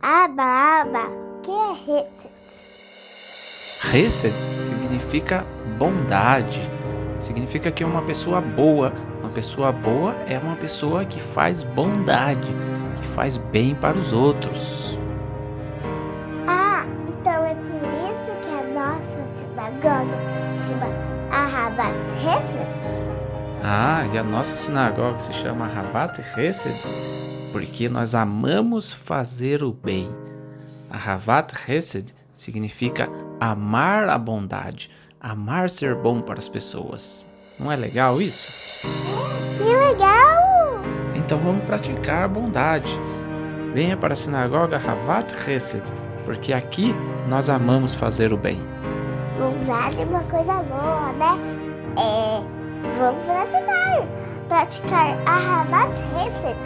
Aba, aba, que é Hesed? Hesed significa bondade, significa que uma pessoa boa é uma pessoa que faz bondade, que faz bem para os outros. Ah, então é por isso que a nossa sinagoga se chama Ahavat Hesed? Ah, e a nossa sinagoga se chama Ahavat Hesed porque nós amamos fazer o bem. Ahavat Hesed significa amar a bondade, amar ser bom para as pessoas. Não é legal isso? Que legal! Então vamos praticar a bondade. Venha para a sinagoga Ahavat Hesed, porque aqui nós amamos fazer o bem. Bondade é uma coisa boa, né? Vamos praticar Ahavat Hesed.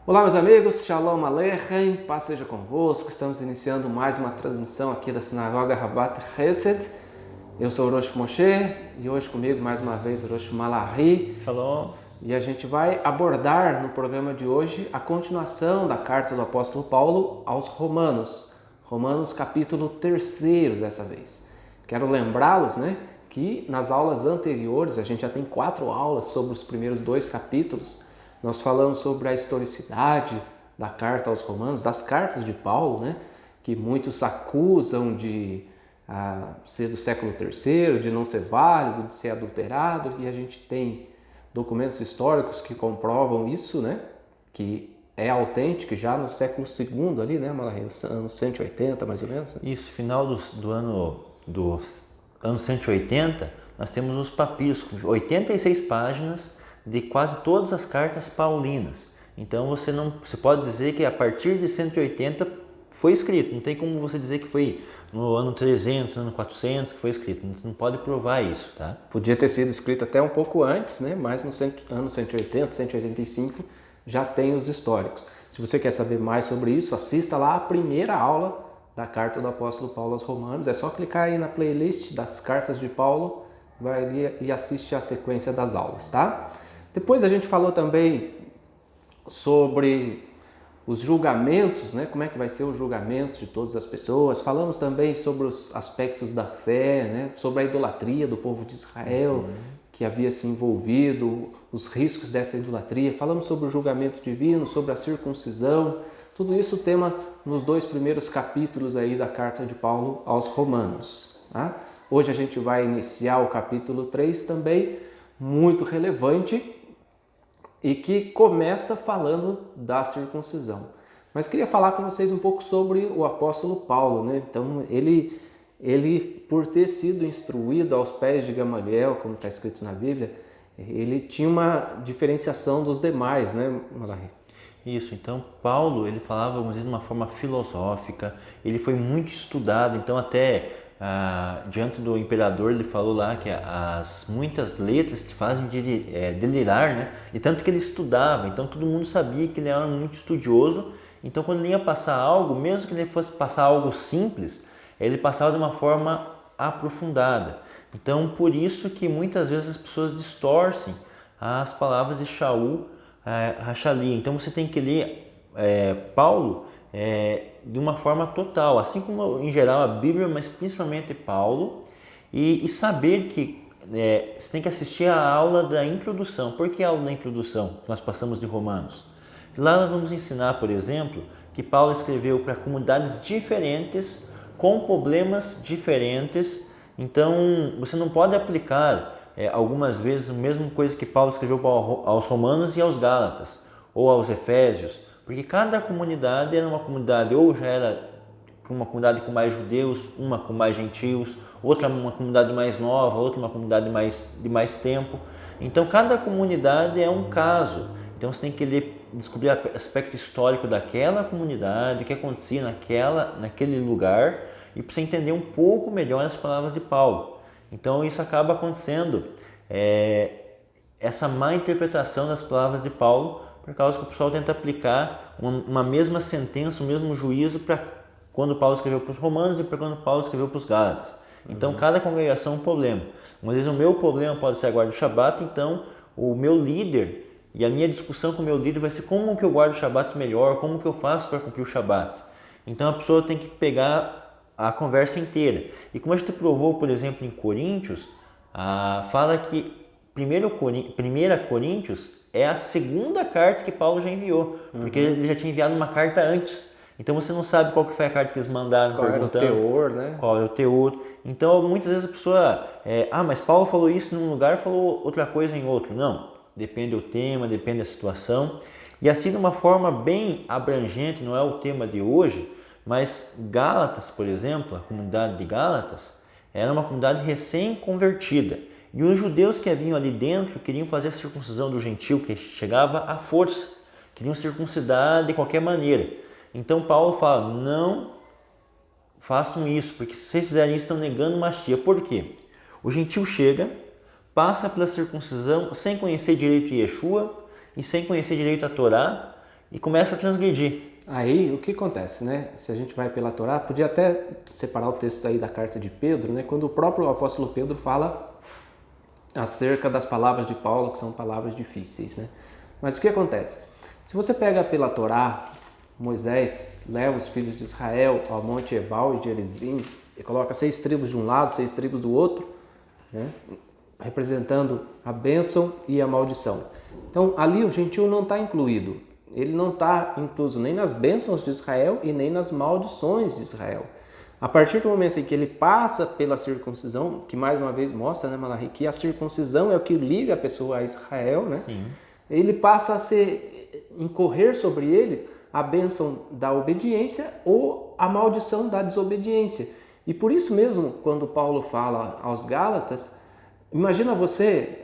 Olá meus amigos, Shalom Aleichem, paz seja convosco. Estamos iniciando mais uma transmissão aqui da Sinagoga Ahavat Hesed. Eu sou o Rosh Moshe e hoje comigo mais uma vez o Rosh Malachi. Shalom. E a gente vai abordar no programa de hoje a continuação da carta do apóstolo Paulo aos Romanos. Romanos capítulo 3 dessa vez. Quero lembrá-los, que nas aulas anteriores, a gente já tem 4 aulas sobre os primeiros 2 capítulos. Nós falamos sobre a historicidade da carta aos Romanos, das cartas de Paulo, que muitos acusam de ser do século III, de não ser válido, de ser adulterado, e a gente tem documentos históricos que comprovam isso, que é autêntico já no século II ali, Malachi, anos 180 mais ou menos. Isso, final do ano 180, nós temos os papiros, 86 páginas de quase todas as cartas paulinas. Então você pode dizer que a partir de 180 foi escrito, não tem como você dizer que foi no ano 300, no ano 400 que foi escrito, você não pode provar isso, tá? Podia ter sido escrito até um pouco antes, mas no ano 180, 185 já tem os históricos. Se você quer saber mais sobre isso, assista lá a primeira aula da carta do apóstolo Paulo aos Romanos, é só clicar aí na playlist das cartas de Paulo, vai ali e assiste a sequência das aulas, tá? Depois a gente falou também sobre os julgamentos, como é que vai ser o julgamento de todas as pessoas. Falamos também sobre os aspectos da fé, sobre a idolatria do povo de Israel, que havia se envolvido, os riscos dessa idolatria. Falamos sobre o julgamento divino, sobre a circuncisão. Tudo isso tema nos 2 primeiros capítulos aí da carta de Paulo aos Romanos. Tá? Hoje a gente vai iniciar o capítulo 3 também, muito relevante, e que começa falando da circuncisão. Mas queria falar com vocês um pouco sobre o apóstolo Paulo, Então, ele por ter sido instruído aos pés de Gamaliel, como está escrito na Bíblia, ele tinha uma diferenciação dos demais, Malachi? Isso, então Paulo, ele falava, vamos dizer, de uma forma filosófica, ele foi muito estudado, então até diante do imperador ele falou lá que as muitas letras te fazem delirar, e tanto que ele estudava, então todo mundo sabia que ele era muito estudioso, então quando ele ia passar algo, mesmo que ele fosse passar algo simples, ele passava de uma forma aprofundada. Então por isso que muitas vezes as pessoas distorcem as palavras de Shaul Hachali. Então você tem que ler Paulo de uma forma total, assim como em geral a Bíblia, mas principalmente Paulo, e saber que você tem que assistir a aula da introdução. Por que a aula da introdução que nós passamos de Romanos? Lá nós vamos ensinar, por exemplo, que Paulo escreveu para comunidades diferentes, com problemas diferentes, então você não pode aplicar algumas vezes a mesma coisa que Paulo escreveu aos Romanos e aos Gálatas, ou aos Efésios, porque cada comunidade era uma comunidade, ou já era uma comunidade com mais judeus, uma com mais gentios, outra uma comunidade mais nova, outra uma comunidade de mais tempo. Então cada comunidade é um caso. Então você tem que descobrir o aspecto histórico daquela comunidade, o que acontecia naquele lugar, e para você entender um pouco melhor as palavras de Paulo. Então isso acaba acontecendo essa má interpretação das palavras de Paulo, por causa que o pessoal tenta aplicar uma mesma sentença, o mesmo juízo para quando Paulo escreveu para os romanos e para quando Paulo escreveu para os gálatas. Então, cada congregação é um problema. Às vezes o meu problema pode ser a guarda do Shabat, então o meu líder e a minha discussão com o meu líder vai ser como que eu guardo o Shabat melhor, como que eu faço para cumprir o Shabat. Então a pessoa tem que pegar a conversa inteira. E como a gente provou, por exemplo, em Coríntios, fala que 1 Coríntios é a segunda carta que Paulo já enviou, porque ele já tinha enviado uma carta antes. Então você não sabe qual que foi a carta que eles mandaram, Qual era o teor, né? Qual é o teor. Então muitas vezes a pessoa, mas Paulo falou isso num lugar, falou outra coisa em outro. Não, depende do tema, depende da situação. E assim de uma forma bem abrangente, não é o tema de hoje, mas Gálatas, por exemplo, a comunidade de Gálatas, era uma comunidade recém-convertida. E os judeus que haviam ali dentro queriam fazer a circuncisão do gentil, que chegava à força, queriam circuncidar de qualquer maneira. Então Paulo fala, não façam isso, porque se vocês fizerem isso, estão negando o Mashiach. Por quê? O gentil chega, passa pela circuncisão sem conhecer direito Yeshua e sem conhecer direito a Torá e começa a transgredir. Aí, o que acontece, né? Se a gente vai pela Torá, podia até separar o texto aí da carta de Pedro, né? Quando o próprio apóstolo Pedro fala acerca das palavras de Paulo, que são palavras difíceis, né? Mas o que acontece? Se você pega pela Torá, Moisés leva os filhos de Israel ao Monte Ebal e Gerizim e coloca 6 tribos de um lado, 6 tribos do outro, né? Representando a bênção e a maldição. Então, ali o gentil não está incluído. Ele não está incluso nem nas bênçãos de Israel e nem nas maldições de Israel. A partir do momento em que ele passa pela circuncisão, que mais uma vez mostra, né, Malachi, que a circuncisão é o que liga a pessoa a Israel, né? Sim. Ele passa a incorrer sobre ele a bênção da obediência ou a maldição da desobediência. E por isso mesmo, quando Paulo fala aos Gálatas, imagina você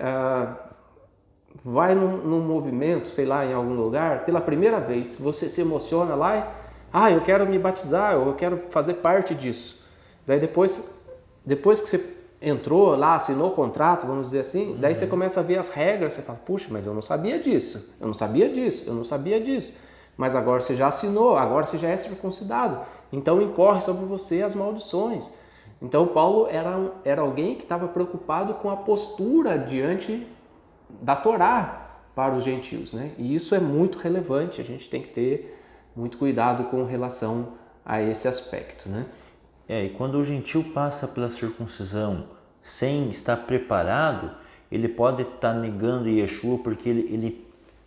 vai num movimento, sei lá, em algum lugar, pela primeira vez, você se emociona lá e eu quero me batizar, eu quero fazer parte disso. Daí depois que você entrou lá, assinou o contrato, vamos dizer assim, daí você começa a ver as regras, você fala, puxa, mas eu não sabia disso, eu não sabia disso. Mas agora você já assinou, agora você já é circuncidado. Então incorre sobre você as maldições. Então Paulo era alguém que estava preocupado com a postura diante da Torá para os gentios, né? E isso é muito relevante, a gente tem que ter muito cuidado com relação a esse aspecto, né? E quando o gentil passa pela circuncisão sem estar preparado, ele pode estar negando Yeshua, porque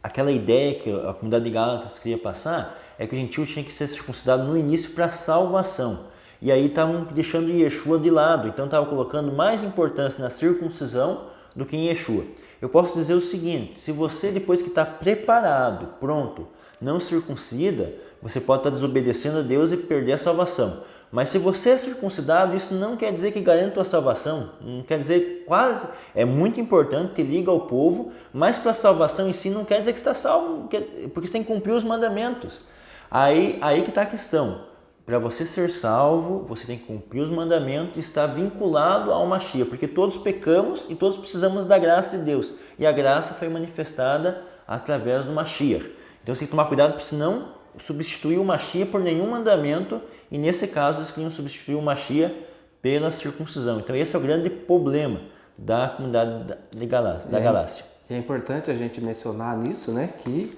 aquela ideia que a comunidade de Gálatas queria passar é que o gentil tinha que ser circuncidado no início para salvação. E aí estavam deixando Yeshua de lado, então estavam colocando mais importância na circuncisão do que em Yeshua. Eu posso dizer o seguinte, se você depois que está preparado, pronto, não circuncida, você pode estar desobedecendo a Deus e perder a salvação. Mas se você é circuncidado, isso não quer dizer que garanta a salvação, não quer dizer quase, é muito importante, te liga ao povo, mas para a salvação em si não quer dizer que está salvo, porque você tem que cumprir os mandamentos. Aí que está a questão, para você ser salvo, você tem que cumprir os mandamentos e estar vinculado ao Mashiach, porque todos pecamos e todos precisamos da graça de Deus, e a graça foi manifestada através do Mashiach. Então você tem que tomar cuidado para não substituir o Mashiach por nenhum mandamento, e nesse caso eles queriam substituir o Mashiach pela circuncisão. Então esse é o grande problema da comunidade da Galácia. É importante a gente mencionar nisso, né, que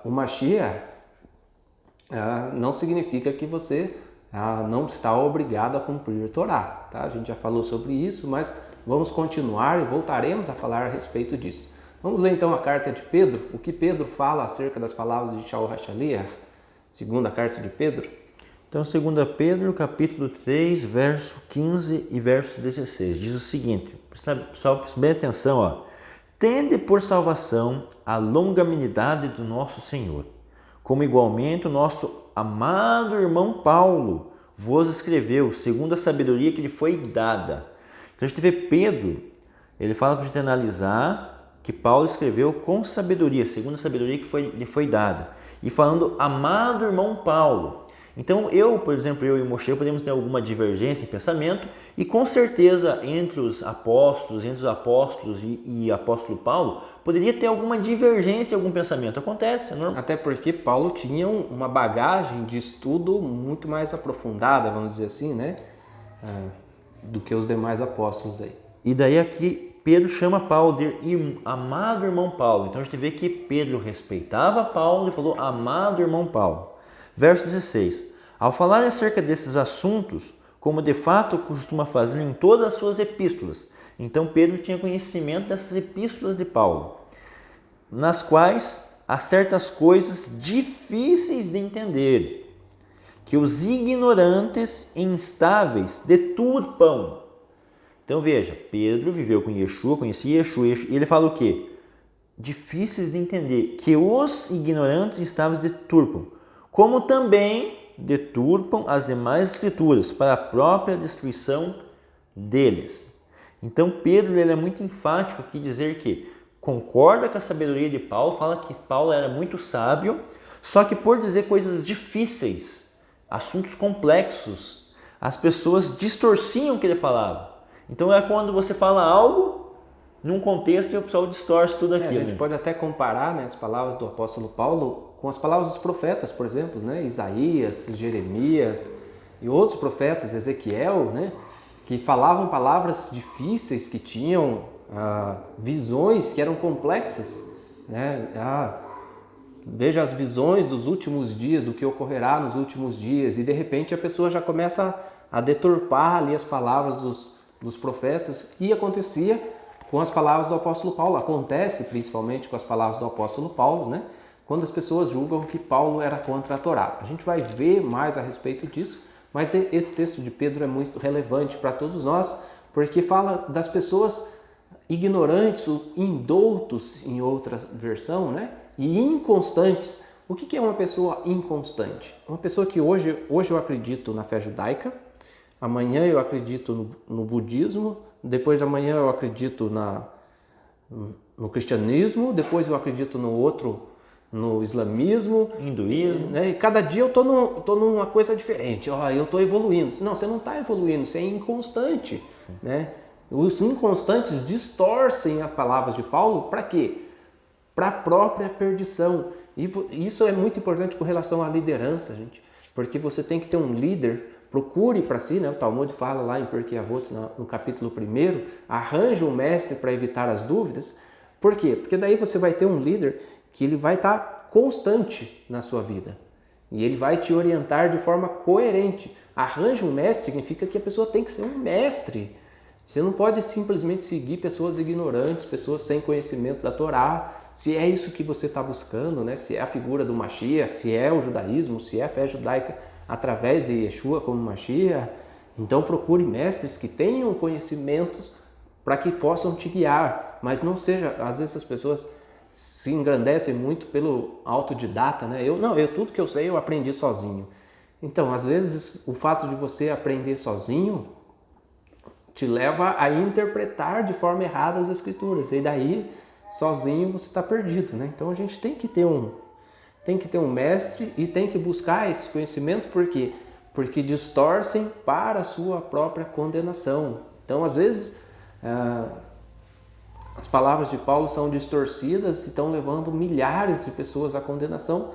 o Mashiach não significa que você não está obrigado a cumprir a Torá, tá? A gente já falou sobre isso, mas vamos continuar e voltaremos a falar a respeito disso. Vamos ler então a carta de Pedro, o que Pedro fala acerca das palavras de Shaul HaShaliach, segunda carta de Pedro. Então, 2 Pedro, capítulo 3, verso 15 e verso 16, diz o seguinte, pessoal, preste bem atenção, ó. Tende por salvação a longanimidade do nosso Senhor, como igualmente o nosso amado irmão Paulo vos escreveu, segundo a sabedoria que lhe foi dada. Então, a gente vê Pedro, ele fala para a gente analisar que Paulo escreveu com sabedoria, segundo a sabedoria que lhe foi dada. E falando, amado irmão Paulo. Então por exemplo, eu e o Moshe podemos ter alguma divergência em pensamento e com certeza entre os apóstolos e apóstolo Paulo, poderia ter alguma divergência em algum pensamento. Acontece, é normal. Até porque Paulo tinha uma bagagem de estudo muito mais aprofundada, vamos dizer assim, né? Do que os demais apóstolos aí. E daí aqui Pedro chama Paulo de amado irmão Paulo. Então a gente vê que Pedro respeitava Paulo e falou amado irmão Paulo. Verso 16. Ao falar acerca desses assuntos, como de fato costuma fazer em todas as suas epístolas. Então Pedro tinha conhecimento dessas epístolas de Paulo, nas quais há certas coisas difíceis de entender, que os ignorantes e instáveis deturpam. Então veja, Pedro viveu com Yeshua, conhecia Yeshua, e ele fala o quê? Difíceis de entender, que os ignorantes e instáveis deturpam, como também deturpam as demais escrituras para a própria destruição deles. Então Pedro ele é muito enfático aqui dizer que concorda com a sabedoria de Paulo, fala que Paulo era muito sábio, só que por dizer coisas difíceis, assuntos complexos, as pessoas distorciam o que ele falava. Então é quando você fala algo num contexto e o pessoal distorce tudo aquilo. A gente pode até comparar, né, as palavras do apóstolo Paulo com as palavras dos profetas, por exemplo, né, Isaías, Jeremias e outros profetas, Ezequiel, né, que falavam palavras difíceis, que tinham visões que eram complexas, né? Veja as visões dos últimos dias, do que ocorrerá nos últimos dias, e de repente a pessoa já começa a deturpar ali as palavras dos profetas, e acontecia com as palavras do apóstolo Paulo, acontece principalmente com as palavras do apóstolo Paulo, né? Quando as pessoas julgam que Paulo era contra a Torá. A gente vai ver mais a respeito disso, mas esse texto de Pedro é muito relevante para todos nós, porque fala das pessoas ignorantes, indoutos em outra versão, né? E inconstantes. O que é uma pessoa inconstante? Uma pessoa que hoje eu acredito na fé judaica, amanhã eu acredito no budismo, depois de amanhã eu acredito no cristianismo, depois eu acredito no islamismo, hinduísmo, né? E cada dia eu tô numa coisa diferente. Eu estou evoluindo. Não, você não está evoluindo, você é inconstante, né? Os inconstantes distorcem as palavras de Paulo para quê? Para a própria perdição. E isso é muito importante com relação à liderança, gente, porque você tem que ter um líder. Procure para si, né? O Talmud fala lá em Pirkei Avot, no capítulo 1, arranje um mestre para evitar as dúvidas. Por quê? Porque daí você vai ter um líder que ele vai estar constante na sua vida e ele vai te orientar de forma coerente. Arranje um mestre significa que a pessoa tem que ser um mestre. Você não pode simplesmente seguir pessoas ignorantes, pessoas sem conhecimentos da Torá, se é isso que você está buscando, né? Se é a figura do Mashiach, se é o judaísmo, se é a fé judaica através de Yeshua como Mashiach. Então procure mestres que tenham conhecimentos para que possam te guiar, mas não seja, às vezes as pessoas se engrandecem muito pelo autodidata, né? Tudo que eu sei eu aprendi sozinho. Então, às vezes o fato de você aprender sozinho te leva a interpretar de forma errada as escrituras, e daí sozinho você está perdido, né? Então a gente tem que ter um mestre e tem que buscar esse conhecimento, por quê? Porque distorcem para a sua própria condenação. Então, às vezes, as palavras de Paulo são distorcidas e estão levando milhares de pessoas à condenação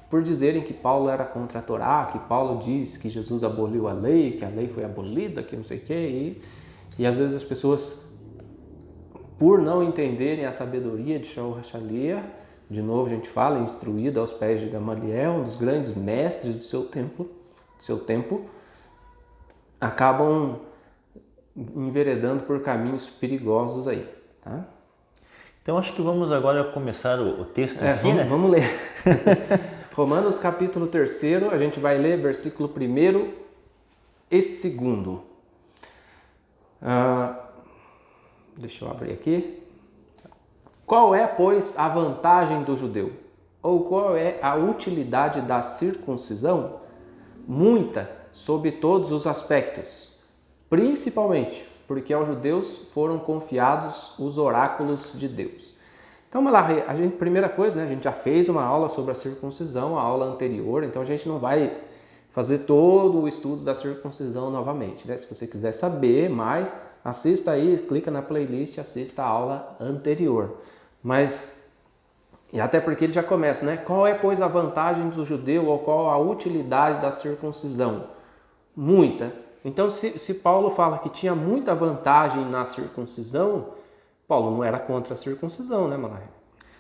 por dizerem que Paulo era contra a Torá, que Paulo diz que Jesus aboliu a lei, que a lei foi abolida, que não sei o quê. E às vezes as pessoas, por não entenderem a sabedoria de Shaul HaShaliach, de novo a gente fala, instruído aos pés de Gamaliel, um dos grandes mestres do seu tempo, acabam enveredando por caminhos perigosos aí. Tá? Então acho que vamos agora começar o texto em si, né? Vamos ler. Romanos capítulo 3, a gente vai ler versículo 1 e 2. Deixa eu abrir aqui. Qual é, pois, a vantagem do judeu? Ou qual é a utilidade da circuncisão? Muita, sob todos os aspectos, principalmente porque aos judeus foram confiados os oráculos de Deus. Então, primeira coisa, né, a gente já fez uma aula sobre a circuncisão, a aula anterior, então a gente não vai fazer todo o estudo da circuncisão novamente, né? Se você quiser saber mais, assista aí, clica na playlist e assista a aula anterior. Mas, e até porque ele já começa, né? Qual é, pois, a vantagem do judeu ou qual a utilidade da circuncisão? Muita. Então, se Paulo fala que tinha muita vantagem na circuncisão, Paulo não era contra a circuncisão, né, Malai?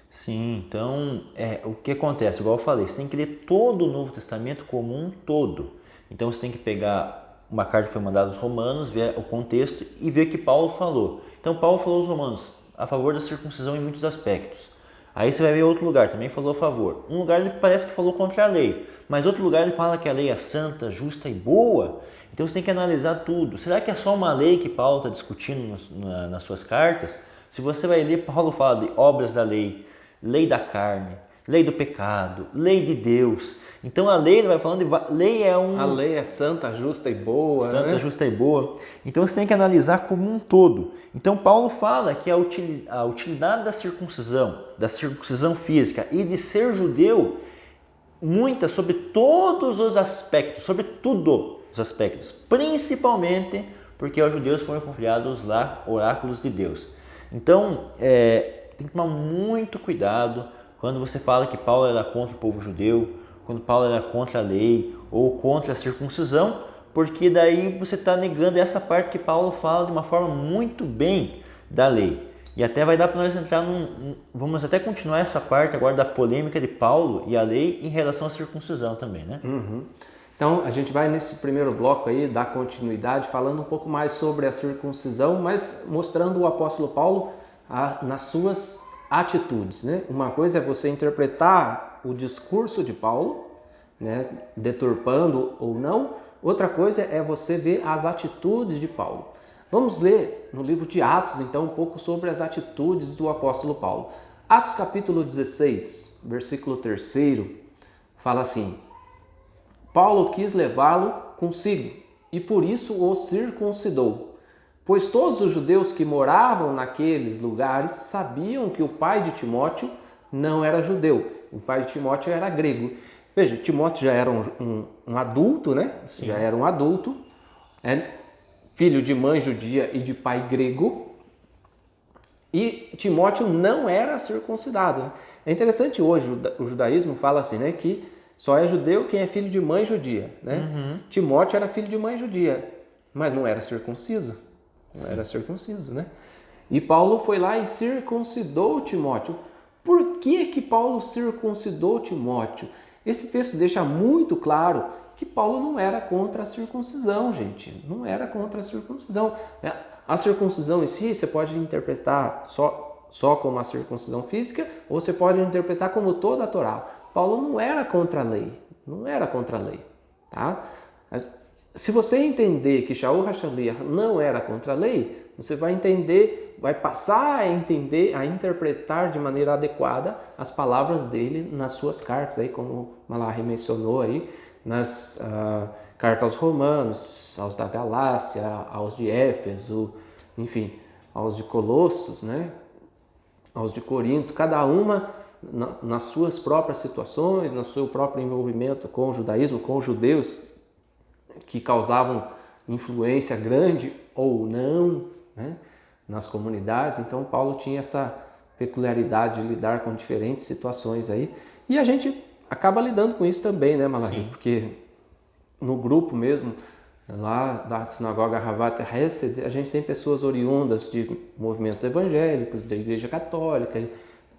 Sim, então o que acontece? Igual eu falei, você tem que ler todo o Novo Testamento como um todo. Então você tem que pegar uma carta que foi mandada aos Romanos, ver o contexto e ver o que Paulo falou. Então Paulo falou aos Romanos a favor da circuncisão em muitos aspectos. Aí você vai ver outro lugar, também falou a favor. Um lugar ele parece que falou contra a lei, mas outro lugar ele fala que a lei é santa, justa e boa. Então você tem que analisar tudo. Será que é só uma lei que Paulo está discutindo nas suas cartas? Se você vai ler, Paulo fala de obras da lei, lei da carne, lei do pecado, lei de Deus. Então a lei, ele vai falando de lei é um... A lei é santa, justa e boa, santa, né? justa e boa. Então você tem que analisar como um todo. Então Paulo fala que a utilidade da circuncisão física e de ser judeu, muita sobre todos os aspectos, sobre tudo os aspectos, principalmente porque aos judeus foram confiados lá oráculos de Deus. Então, tem que tomar muito cuidado quando você fala que Paulo era contra o povo judeu, quando Paulo era contra a lei ou contra a circuncisão, porque daí você está negando essa parte que Paulo fala de uma forma muito bem da lei. E até vai dar para nós entrar vamos até continuar essa parte agora da polêmica de Paulo e a lei em relação à circuncisão também, né? Uhum. Então, a gente vai nesse primeiro bloco aí, dar continuidade, falando um pouco mais sobre a circuncisão, mas mostrando o apóstolo Paulo nas suas atitudes, né? Uma coisa é você interpretar o discurso de Paulo, né, deturpando ou não. Outra coisa é você ver as atitudes de Paulo. Vamos ler no livro de Atos, então, um pouco sobre as atitudes do apóstolo Paulo. Atos capítulo 16, versículo 3, fala assim: Paulo quis levá-lo consigo e por isso o circuncidou, pois todos os judeus que moravam naqueles lugares sabiam que o pai de Timóteo não era judeu, o pai de Timóteo era grego. Veja, Timóteo já era um adulto, né? Sim. Já era um adulto, filho de mãe judia e de pai grego, e Timóteo não era circuncidado, né? É interessante hoje, o judaísmo fala assim, né, que só é judeu quem é filho de mãe judia, né? Uhum. Timóteo era filho de mãe judia, mas não era circunciso. Não Sim. era circunciso, né? E Paulo foi lá e circuncidou Timóteo. Por que Paulo circuncidou Timóteo? Esse texto deixa muito claro que Paulo não era contra a circuncisão, gente. Não era contra a circuncisão. A circuncisão em si, você pode interpretar só como a circuncisão física, ou você pode interpretar como toda a Torá. Paulo não era contra a lei, não era contra a lei, tá? Se você entender que Shaul HaShaliach não era contra a lei, você vai entender, vai passar a entender, a interpretar de maneira adequada as palavras dele nas suas cartas, aí como Malachi mencionou aí, nas cartas aos Romanos, aos da Galácia, aos de Éfeso, enfim, aos de Colossos, né? Aos de Corinto, cada uma nas suas próprias situações, no seu próprio envolvimento com o judaísmo, com os judeus que causavam influência grande ou não, né, nas comunidades. Então Paulo tinha essa peculiaridade de lidar com diferentes situações aí, e a gente acaba lidando com isso também, né, Malachi? Porque no grupo mesmo, lá da sinagoga Ahavat Hesed, a gente tem pessoas oriundas de movimentos evangélicos, da Igreja Católica,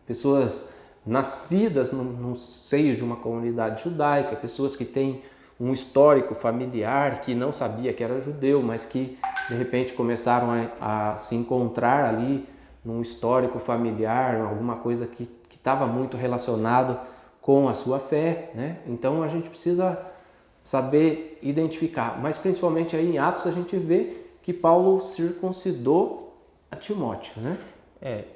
pessoas nascidas no seio de uma comunidade judaica, pessoas que têm um histórico familiar que não sabia que era judeu, mas que de repente começaram a se encontrar ali num histórico familiar, alguma coisa que estava muito relacionado com a sua fé, né? Então a gente precisa saber identificar, mas principalmente aí em Atos a gente vê que Paulo circuncidou a Timóteo, né?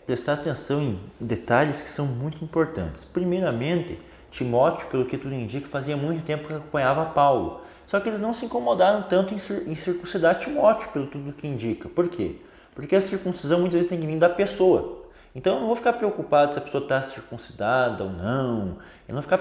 Prestar atenção em detalhes que são muito importantes. Primeiramente, Timóteo, pelo que tudo indica, fazia muito tempo que acompanhava Paulo. Só que eles não se incomodaram tanto em circuncidar Timóteo, pelo tudo que indica. Por quê? Porque a circuncisão muitas vezes tem que vir da pessoa. Então eu não vou ficar preocupado se a pessoa está circuncidada ou não. Eu não vou ficar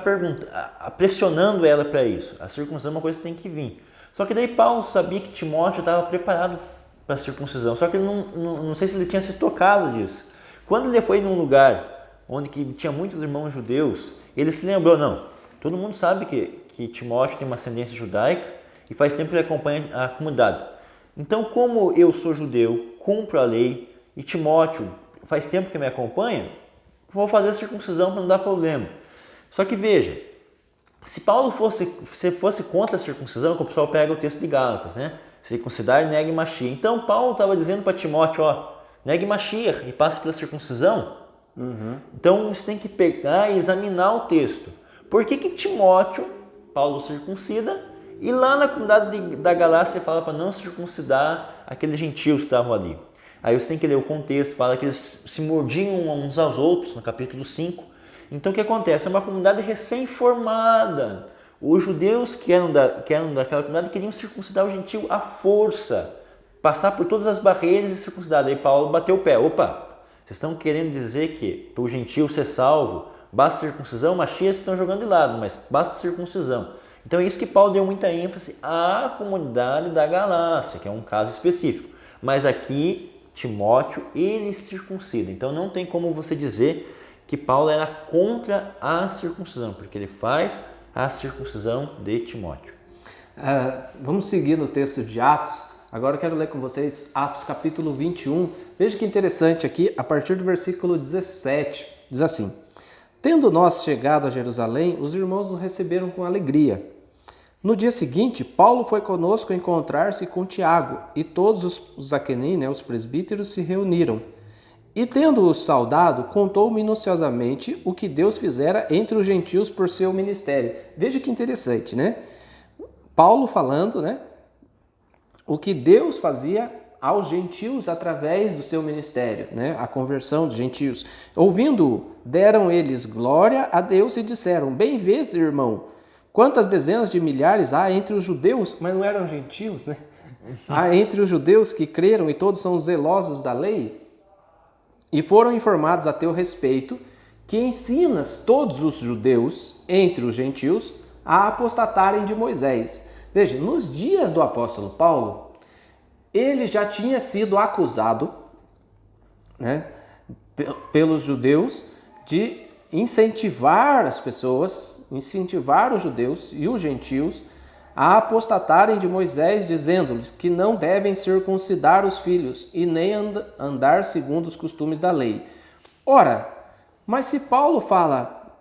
pressionando ela para isso. A circuncisão é uma coisa que tem que vir. Só que daí Paulo sabia que Timóteo estava preparado para a circuncisão. Só que ele não sei se ele tinha se tocado disso. Quando ele foi num lugar onde que tinha muitos irmãos judeus, ele se lembrou, não, todo mundo sabe que Timóteo tem uma ascendência judaica e faz tempo que ele acompanha a comunidade. Então, como eu sou judeu, cumpro a lei, e Timóteo faz tempo que me acompanha, vou fazer a circuncisão para não dar problema. Só que veja, se Paulo fosse contra a circuncisão, que o pessoal pega o texto de Gálatas, né? Circuncidar e negue Mashiach. Então Paulo estava dizendo para Timóteo, negue Mashiach e passe pela circuncisão. Então você tem que pegar e examinar o texto. Por que Timóteo, Paulo circuncida, e lá na comunidade da Galácia fala para não circuncidar aqueles gentios que estavam ali? Aí você tem que ler o contexto, fala que eles se mordiam uns aos outros, no capítulo 5. Então o que acontece? É uma comunidade recém-formada. Os judeus que eram daquela comunidade queriam circuncidar o gentio à força, passar por todas as barreiras e circuncidar. Aí Paulo bateu o pé. Opa, vocês estão querendo dizer que para o gentio ser salvo, basta circuncisão? Mashiach vocês estão jogando de lado, mas basta circuncisão. Então é isso que Paulo deu muita ênfase à comunidade da Galácia, que é um caso específico. Mas aqui, Timóteo, ele circuncida. Então não tem como você dizer que Paulo era contra a circuncisão, porque ele faz a circuncisão de Timóteo. Vamos seguir no texto de Atos. Agora eu quero ler com vocês Atos capítulo 21. Veja que interessante aqui, a partir do versículo 17, diz assim: Tendo nós chegado a Jerusalém, os irmãos nos receberam com alegria. No dia seguinte, Paulo foi conosco encontrar-se com Tiago, e todos os aquenim, os presbíteros, se reuniram. E tendo-os saudado, contou minuciosamente o que Deus fizera entre os gentios por seu ministério. Veja que interessante, né? Paulo falando, né? O que Deus fazia aos gentios através do seu ministério, né? A conversão dos gentios. Ouvindo-o, deram eles glória a Deus e disseram: Bem vês, irmão, quantas dezenas de milhares há entre os judeus, mas não eram gentios, né? Há entre os judeus que creram e todos são zelosos da lei. E foram informados a teu respeito que ensinas todos os judeus entre os gentios a apostatarem de Moisés. Veja, nos dias do apóstolo Paulo, ele já tinha sido acusado, né, pelos judeus de incentivar as pessoas, incentivar os judeus e os gentios a apostatarem de Moisés, dizendo-lhes que não devem circuncidar os filhos e nem andar segundo os costumes da lei. Ora, mas se Paulo fala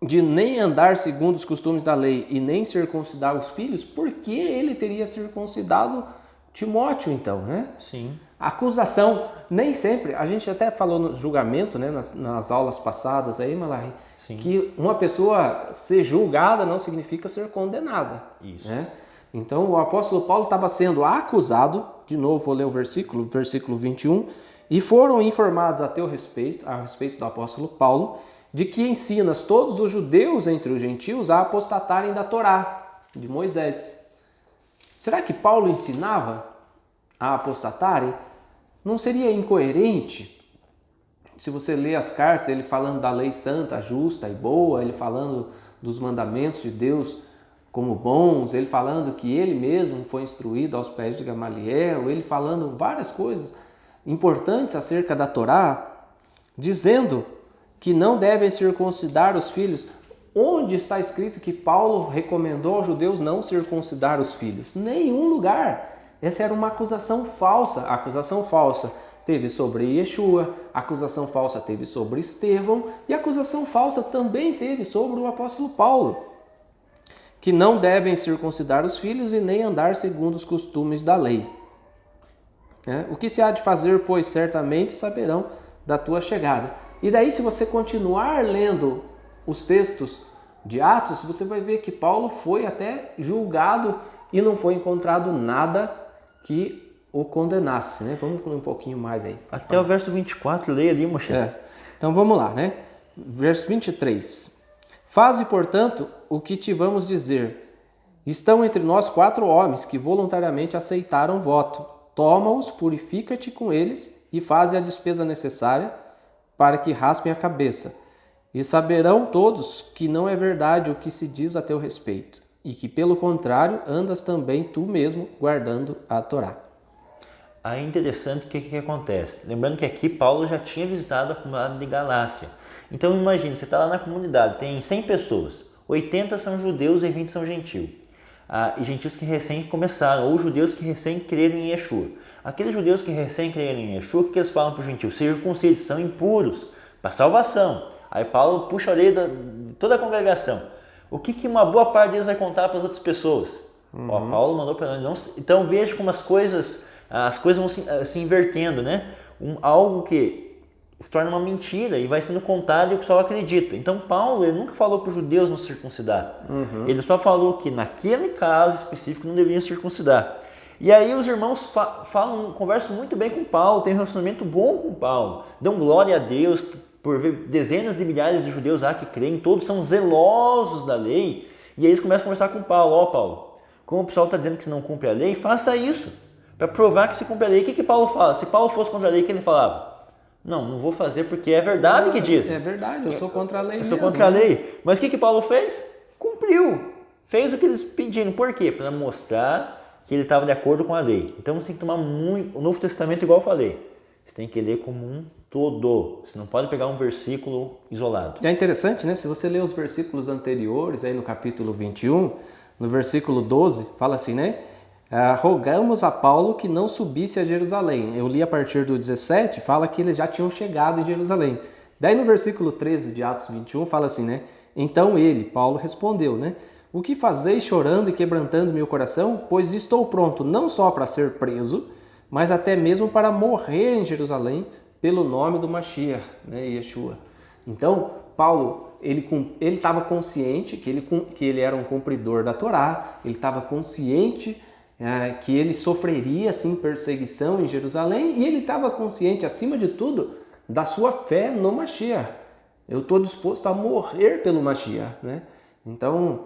de nem andar segundo os costumes da lei e nem circuncidar os filhos, por que ele teria circuncidado Timóteo então, né? Sim. A acusação, nem sempre, a gente até falou no julgamento, né, nas aulas passadas aí, Malahi, que uma pessoa ser julgada não significa ser condenada. Isso. Né? Então o apóstolo Paulo estava sendo acusado, de novo vou ler o versículo 21, e foram informados a respeito do apóstolo Paulo, de que ensinas todos os judeus entre os gentios a apostatarem da Torá, de Moisés. Será que Paulo ensinava a apostatarem? Não seria incoerente se você lê as cartas, ele falando da lei santa, justa e boa, ele falando dos mandamentos de Deus como bons, ele falando que ele mesmo foi instruído aos pés de Gamaliel, ele falando várias coisas importantes acerca da Torá, dizendo que não devem circuncidar os filhos. Onde está escrito que Paulo recomendou aos judeus não circuncidar os filhos? Nenhum lugar. Essa era uma acusação falsa. A acusação falsa teve sobre Yeshua, a acusação falsa teve sobre Estevão e a acusação falsa também teve sobre o apóstolo Paulo, que não devem circuncidar os filhos e nem andar segundo os costumes da lei. O que se há de fazer, pois certamente saberão da tua chegada. E daí, se você continuar lendo os textos de Atos, você vai ver que Paulo foi até julgado e não foi encontrado nada que o condenasse, né? Vamos um pouquinho mais aí. Até o verso 24, leia ali, Moshe. Então vamos lá, né? Verso 23. Faze, portanto, o que te vamos dizer. Estão entre nós 4 homens que voluntariamente aceitaram o voto. Toma-os, purifica-te com eles e faze a despesa necessária para que raspem a cabeça. E saberão todos que não é verdade o que se diz a teu respeito, e que, pelo contrário, andas também tu mesmo guardando a Torá. Aí interessante o que acontece. Lembrando que aqui Paulo já tinha visitado a comunidade de Galácia. Então imagine, você está lá na comunidade, tem 100 pessoas, 80 são judeus e 20 são gentios. E gentios que recém começaram, ou judeus que recém creram em Yeshua. Aqueles judeus que recém creram em Yeshua, o que eles falam para os gentios? Circuncisos, são impuros, para salvação. Aí Paulo puxa a orelha de toda a congregação. O que uma boa parte deles vai contar para as outras pessoas? Paulo mandou para nós. Então veja como as coisas vão se invertendo, né? Algo que se torna uma mentira e vai sendo contado e o pessoal acredita. Então Paulo ele nunca falou para os judeus não circuncidar. Ele só falou que naquele caso específico não deveriam circuncidar. E aí os irmãos conversam muito bem com Paulo, têm um relacionamento bom com Paulo, dão glória a Deus por ver dezenas de milhares de judeus lá que creem, todos são zelosos da lei. E aí eles começam a conversar com Paulo. Paulo, como o pessoal está dizendo que você não cumpre a lei, faça isso, para provar que se cumpre a lei. O que Paulo fala? Se Paulo fosse contra a lei, o que ele falava? Não vou fazer porque é verdade que diz. É verdade, eu sou contra a lei mesmo. Eu sou contra a lei. Mas o que Paulo fez? Cumpriu. Fez o que eles pediram. Por quê? Para mostrar que ele estava de acordo com a lei. Então você tem que tomar muito... O Novo Testamento, igual eu falei, você tem que ler como um todo. Você não pode pegar um versículo isolado. É interessante, né? Se você ler os versículos anteriores, aí no capítulo 21, no versículo 12, fala assim, né? Rogamos a Paulo que não subisse a Jerusalém. Eu li a partir do 17, fala que eles já tinham chegado em Jerusalém. Daí no versículo 13 de Atos 21, fala assim, né? Então ele, Paulo, respondeu, né? O que fazeis chorando e quebrantando meu coração? Pois estou pronto não só para ser preso, mas até mesmo para morrer em Jerusalém pelo nome do Mashiach, né? Yeshua. Então, Paulo, ele estava consciente que ele era um cumpridor da Torá, ele estava consciente que ele sofreria assim perseguição em Jerusalém e ele estava consciente, acima de tudo, da sua fé no Mashiach. Eu estou disposto a morrer pelo Mashiach, né? Então,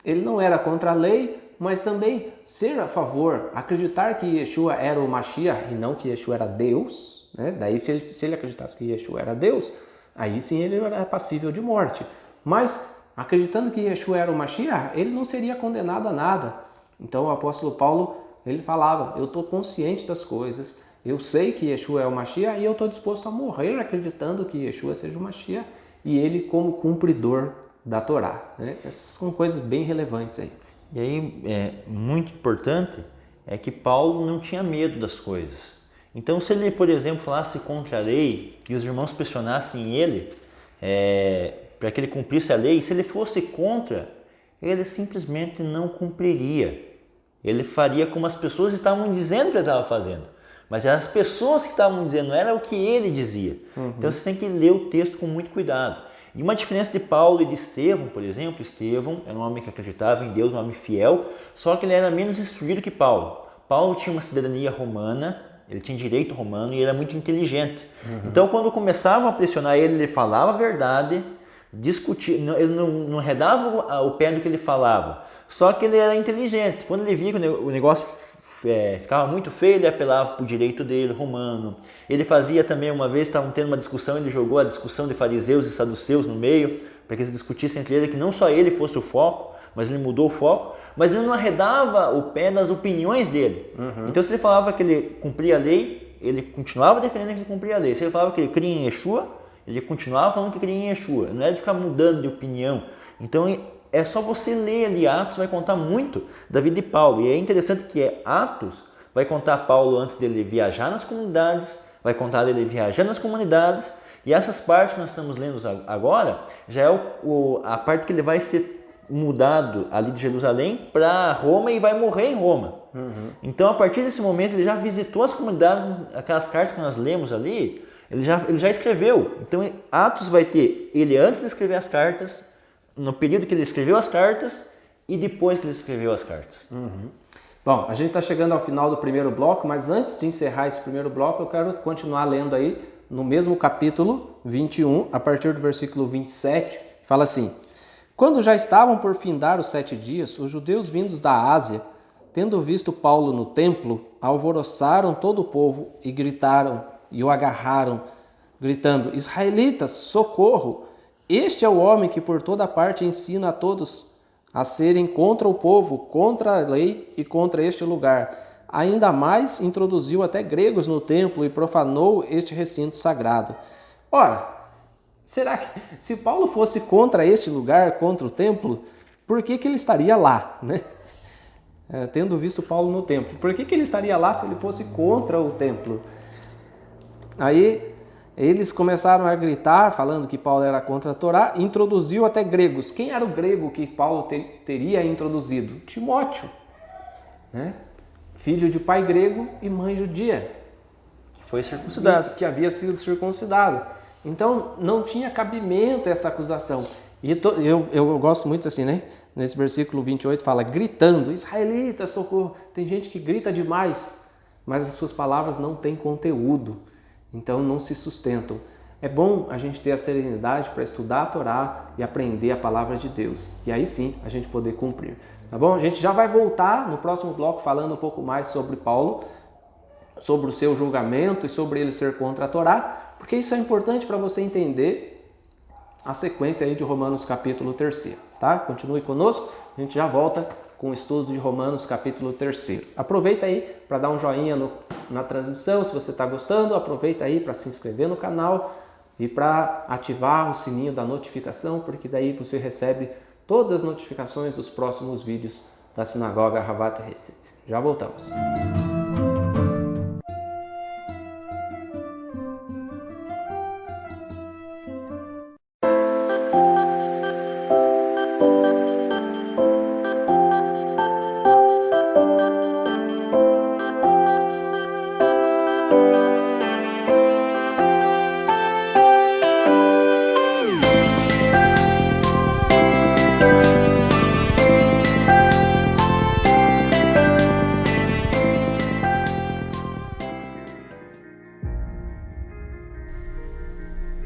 ele não era contra a lei, mas também ser a favor, acreditar que Yeshua era o Mashiach e não que Yeshua era Deus, né? Daí se ele acreditasse que Yeshua era Deus, aí sim ele era passível de morte. Mas acreditando que Yeshua era o Mashiach, ele não seria condenado a nada. Então o apóstolo Paulo, ele falava, eu estou consciente das coisas, eu sei que Yeshua é o Mashiach e eu estou disposto a morrer acreditando que Yeshua seja o Mashiach e ele como cumpridor da Torá, né? Essas são coisas bem relevantes aí. E aí, muito importante é que Paulo não tinha medo das coisas. Então, se ele, por exemplo, falasse contra a lei e os irmãos pressionassem ele para que ele cumprisse a lei, se ele fosse contra, ele simplesmente não cumpriria. Ele faria como as pessoas estavam dizendo que ele estava fazendo. Mas eram as pessoas que estavam dizendo, não era o que ele dizia. Então você tem que ler o texto com muito cuidado. E uma diferença de Paulo e de Estevão, por exemplo, Estevão era um homem que acreditava em Deus, um homem fiel, só que ele era menos instruído que Paulo. Paulo tinha uma cidadania romana, ele tinha direito romano e ele era muito inteligente. Então quando começavam a pressionar ele, ele falava a verdade, discutia, ele não redava o pé do que ele falava, só que ele era inteligente. Quando ele via que o negócio ficava muito feio, ele apelava para o direito dele, romano. Ele fazia também, uma vez estavam tendo uma discussão, ele jogou a discussão de fariseus e saduceus no meio, para que eles discutissem entre eles, que não só ele fosse o foco, mas ele mudou o foco, mas ele não arredava o pé nas opiniões dele. Então se ele falava que ele cumpria a lei, ele continuava defendendo que ele cumpria a lei. Se ele falava que ele cria em Yeshua, ele continuava falando que cria em Yeshua. Não é de ficar mudando de opinião. Então é só você ler ali, Atos vai contar muito da vida de Paulo. E é interessante que Atos vai contar Paulo antes dele viajar nas comunidades, vai contar dele viajando nas comunidades, e essas partes que nós estamos lendo agora, já é a parte que ele vai ser mudado ali de Jerusalém para Roma e vai morrer em Roma. Então a partir desse momento ele já visitou as comunidades, aquelas cartas que nós lemos ali, ele já escreveu. Então Atos vai ter ele antes de escrever as cartas, no período que ele escreveu as cartas e depois que ele escreveu as cartas. Bom, a gente está chegando ao final do primeiro bloco, mas antes de encerrar esse primeiro bloco, eu quero continuar lendo aí no mesmo capítulo 21, a partir do versículo 27, fala assim: quando já estavam por findar os 7 dias, os judeus vindos da Ásia, tendo visto Paulo no templo, alvoroçaram todo o povo e gritaram e o agarraram, gritando: Israelitas, socorro! Este é o homem que por toda parte ensina a todos a serem contra o povo, contra a lei e contra este lugar. Ainda mais introduziu até gregos no templo e profanou este recinto sagrado. Ora, será que se Paulo fosse contra este lugar, contra o templo, por que ele estaria lá, né? Tendo visto Paulo no templo, por que ele estaria lá se ele fosse contra o templo? Aí eles começaram a gritar, falando que Paulo era contra a Torá, e introduziu até gregos. Quem era o grego que Paulo teria introduzido? Timóteo, né? Filho de pai grego e mãe judia. Foi circuncidado. Que havia sido circuncidado. Então, não tinha cabimento essa acusação. E eu gosto muito assim, né? Nesse versículo 28 fala, gritando, Israelitas, socorro. Tem gente que grita demais, mas as suas palavras não têm conteúdo. Então, não se sustentam. É bom a gente ter a serenidade para estudar a Torá e aprender a palavra de Deus. E aí sim, a gente poder cumprir. Tá bom? A gente já vai voltar no próximo bloco falando um pouco mais sobre Paulo, sobre o seu julgamento e sobre ele ser contra a Torá, porque isso é importante para você entender a sequência aí de Romanos capítulo 3, tá? Continue conosco, a gente já volta com o estudo de Romanos capítulo 3. Aproveita aí para dar um joinha na transmissão, se você está gostando, aproveita aí para se inscrever no canal e para ativar o sininho da notificação, porque daí você recebe todas as notificações dos próximos vídeos da Sinagoga Ahavat Hesed. Já voltamos.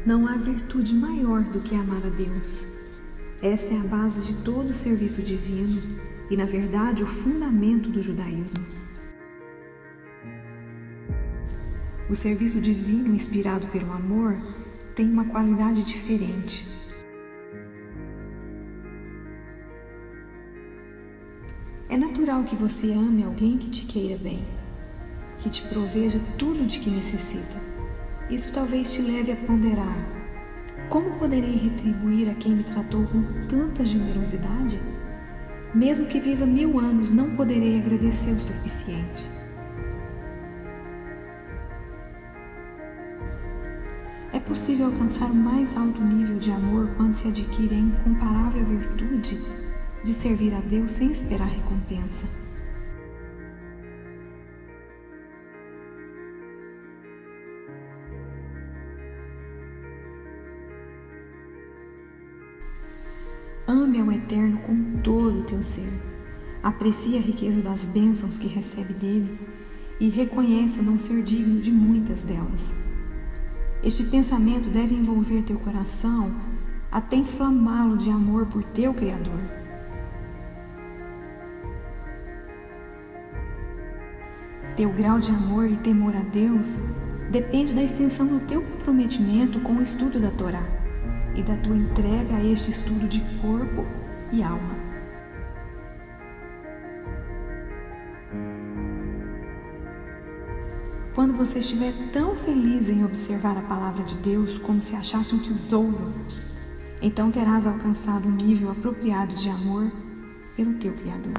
Não há virtude maior do que amar a Deus. Essa é a base de todo o serviço divino e, na verdade, o fundamento do judaísmo. O serviço divino inspirado pelo amor tem uma qualidade diferente. É natural que você ame alguém que te queira bem, que te proveja tudo de que necessita. Isso talvez te leve a ponderar: como poderei retribuir a quem me tratou com tanta generosidade? Mesmo que viva 1000 anos, não poderei agradecer o suficiente. É possível alcançar o mais alto nível de amor quando se adquire a incomparável virtude de servir a Deus sem esperar recompensa. Ame ao Eterno com todo o teu ser. Aprecie a riqueza das bênçãos que recebe dele e reconheça não ser digno de muitas delas. Este pensamento deve envolver teu coração até inflamá-lo de amor por teu Criador. Teu grau de amor e temor a Deus depende da extensão do teu comprometimento com o estudo da Torá e da tua entrega a este estudo de corpo e alma. Quando você estiver tão feliz em observar a palavra de Deus como se achasse um tesouro, então terás alcançado um nível apropriado de amor pelo teu Criador.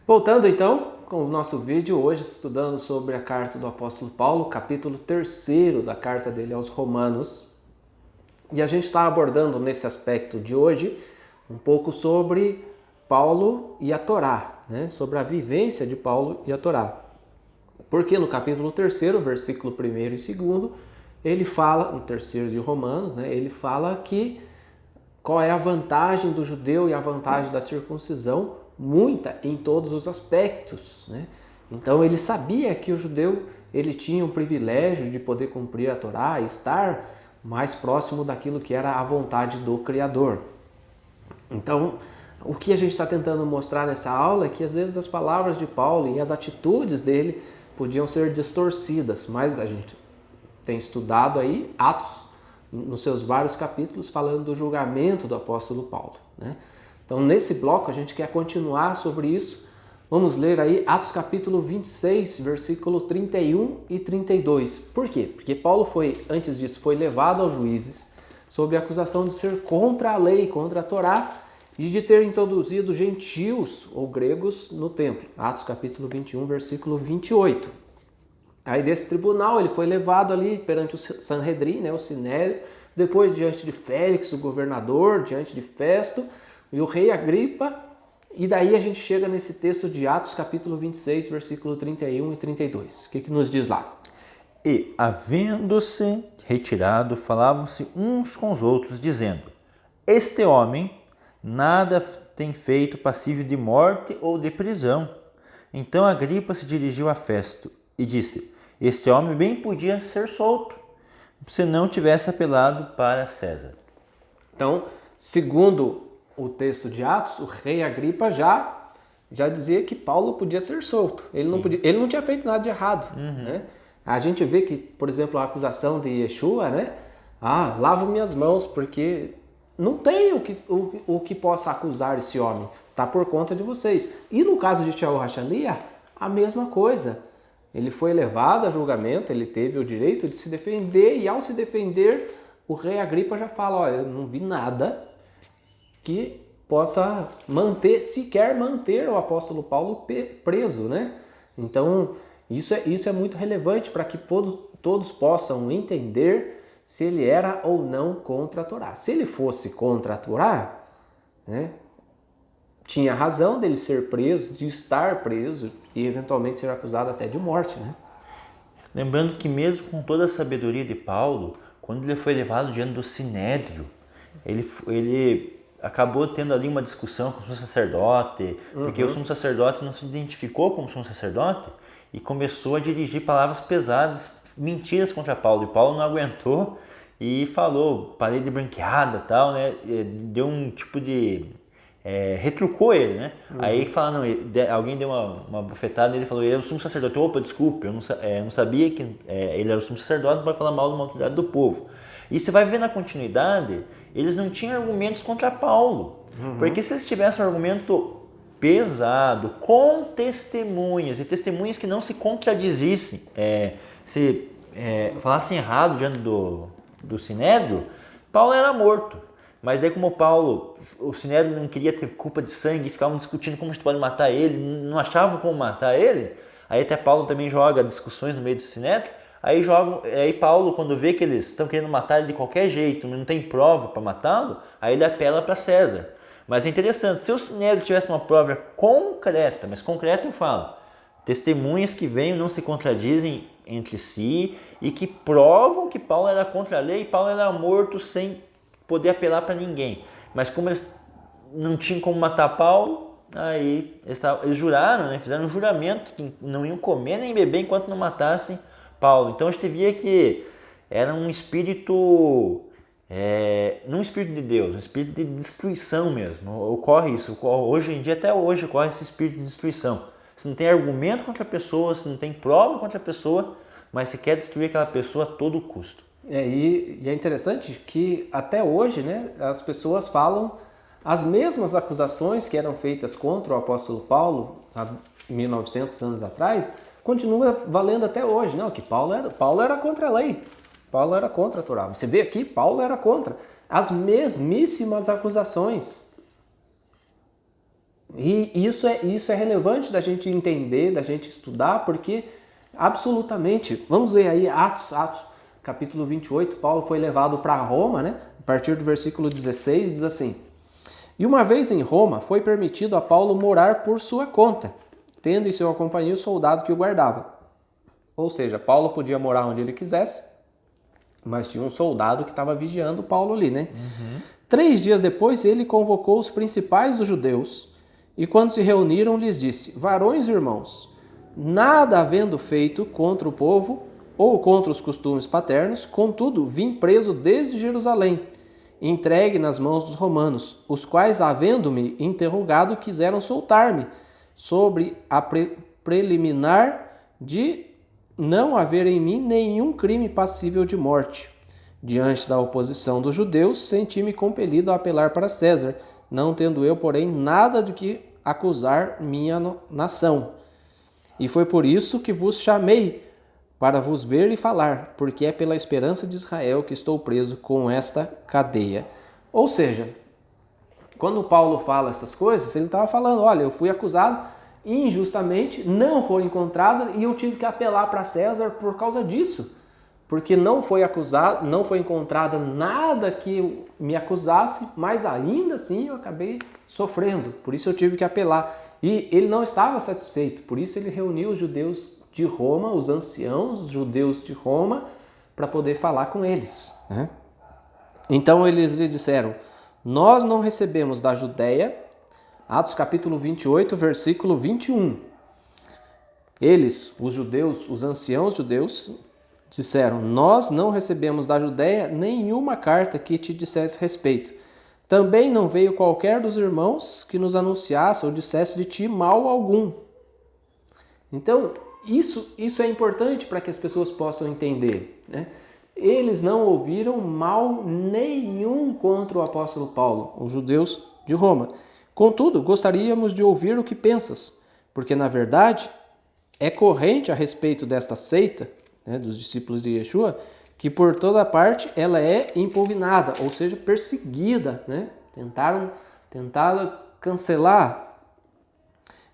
Voltando então com o nosso vídeo, hoje estudando sobre a carta do apóstolo Paulo, capítulo 3 da carta dele aos Romanos. E a gente está abordando nesse aspecto de hoje um pouco sobre Paulo e a Torá, né? Sobre a vivência de Paulo e a Torá. Porque no capítulo 3, versículo 1 e 2, ele fala, no 3 de Romanos, né? Ele fala que qual é a vantagem do judeu e a vantagem da circuncisão, muita em todos os aspectos, né? Então ele sabia que o judeu ele tinha o privilégio de poder cumprir a Torá, estar mais próximo daquilo que era a vontade do Criador. Então, o que a gente está tentando mostrar nessa aula é que às vezes as palavras de Paulo e as atitudes dele podiam ser distorcidas, mas a gente tem estudado aí Atos, nos seus vários capítulos, falando do julgamento do apóstolo Paulo, né? Então, nesse bloco, a gente quer continuar sobre isso. Vamos ler aí Atos capítulo 26, versículo 31 e 32. Por quê? Porque Paulo antes disso, foi levado aos juízes sob a acusação de ser contra a lei, contra a Torá, e de ter introduzido gentios ou gregos no templo. Atos capítulo 21, versículo 28. Aí desse tribunal ele foi levado ali perante o Sanhedrin, né, o Sinédrio, depois diante de Félix, o governador, diante de Festo e o rei Agripa, e daí a gente chega nesse texto de Atos capítulo 26, versículo 31 e 32. O que nos diz lá? E, havendo-se retirado, falavam-se uns com os outros, dizendo: este homem nada tem feito passível de morte ou de prisão. Então Agripa se dirigiu a Festo e disse: este homem bem podia ser solto, se não tivesse apelado para César. Então, segundo o texto de Atos, o rei Agripa já dizia que Paulo podia ser solto. Ele não tinha feito nada de errado, né? A gente vê que, por exemplo, a acusação de Yeshua, né? Lavo minhas mãos, porque não tem o que possa acusar esse homem. Está por conta de vocês. E no caso de Shaul HaShaliach, a mesma coisa. Ele foi levado a julgamento, ele teve o direito de se defender, e ao se defender, o rei Agripa já fala: olha, eu não vi nada que possa sequer manter o apóstolo Paulo preso, né? Então, isso é muito relevante para que todos possam entender se ele era ou não contra a Torá. Se ele fosse contra a Torá, né, tinha razão dele ser preso, de estar preso e eventualmente ser acusado até de morte, né? Lembrando que mesmo com toda a sabedoria de Paulo, quando ele foi levado diante do Sinédrio, ele acabou tendo ali uma discussão com o sumo sacerdote, porque o sumo sacerdote não se identificou como sumo sacerdote e começou a dirigir palavras pesadas, mentiras contra Paulo. E Paulo não aguentou e falou parede branqueada e tal, né? Deu um tipo de... retrucou ele, né? Aí fala, não, alguém deu uma bofetada e ele falou: ele é o sumo sacerdote. Opa, desculpe, eu não sabia que ele era o sumo sacerdote, não vai falar mal de uma autoridade do povo. E você vai ver na continuidade, eles não tinham argumentos contra Paulo. Porque se eles tivessem um argumento pesado, com testemunhas, e testemunhas que não se contradizissem, se falassem errado diante do Sinédrio, Paulo era morto. Mas daí, como o Sinédrio não queria ter culpa de sangue, ficavam discutindo como a gente pode matar ele, não achavam como matar ele, aí até Paulo também joga discussões no meio do Sinédrio. Aí Paulo, quando vê que eles estão querendo matar ele de qualquer jeito, não tem prova para matá-lo, aí ele apela para César. Mas é interessante, se o Sinédrio tivesse uma prova concreta, mas concreta eu falo, testemunhas que venham, não se contradizem entre si e que provam que Paulo era contra a lei e Paulo era morto sem poder apelar para ninguém. Mas como eles não tinham como matar Paulo, aí eles juraram, né? Fizeram um juramento que não iam comer nem beber enquanto não matassem Paulo. Então a gente via que era um espírito, não um espírito de Deus, um espírito de destruição mesmo. Ocorre isso, hoje em dia, até hoje, ocorre esse espírito de destruição. Você não tem argumento contra a pessoa, você não tem prova contra a pessoa, mas você quer destruir aquela pessoa a todo custo. E é interessante que até hoje, né, as pessoas falam as mesmas acusações que eram feitas contra o apóstolo Paulo há 1900 anos atrás, continua valendo até hoje, não? Que Paulo era contra a lei, Paulo era contra a Torá. Você vê aqui, Paulo era contra as mesmíssimas acusações. E isso é relevante da gente entender, da gente estudar, porque absolutamente, vamos ler aí Atos, capítulo 28, Paulo foi levado para Roma, né? A partir do versículo 16 diz assim: e uma vez em Roma foi permitido a Paulo morar por sua conta, tendo em sua companhia o soldado que o guardava. Ou seja, Paulo podia morar onde ele quisesse, mas tinha um soldado que estava vigiando Paulo ali, né? 3 dias depois ele convocou os principais dos judeus e quando se reuniram lhes disse: varões e irmãos, nada havendo feito contra o povo, ou contra os costumes paternos, contudo, vim preso desde Jerusalém, entregue nas mãos dos romanos, os quais, havendo-me interrogado, quiseram soltar-me, sobre a preliminar de não haver em mim nenhum crime passível de morte. Diante da oposição dos judeus, senti-me compelido a apelar para César, não tendo eu, porém, nada de que acusar minha nação. E foi por isso que vos chamei, para vos ver e falar, porque é pela esperança de Israel que estou preso com esta cadeia. Ou seja, quando Paulo fala essas coisas, ele estava falando, olha, eu fui acusado injustamente, não foi encontrado e eu tive que apelar para César por causa disso. Porque não foi acusado, não foi encontrado nada que me acusasse, mas ainda assim eu acabei sofrendo. Por isso eu tive que apelar. E ele não estava satisfeito, por isso ele reuniu os judeus de Roma, os anciãos, os judeus de Roma, para poder falar com eles, né? Então eles lhe disseram, nós não recebemos da Judéia, Atos capítulo 28, versículo 21. Eles, os judeus, os anciãos judeus, disseram, nós não recebemos da Judéia nenhuma carta que te dissesse respeito. Também não veio qualquer dos irmãos que nos anunciasse ou dissesse de ti mal algum. Então, isso é importante para que as pessoas possam entender, né? Eles não ouviram mal nenhum contra o apóstolo Paulo, os judeus de Roma. Contudo, gostaríamos de ouvir o que pensas, porque, na verdade, é corrente a respeito desta seita, né, dos discípulos de Yeshua, que por toda parte ela é impugnada, ou seja, perseguida, né? Tentaram cancelar.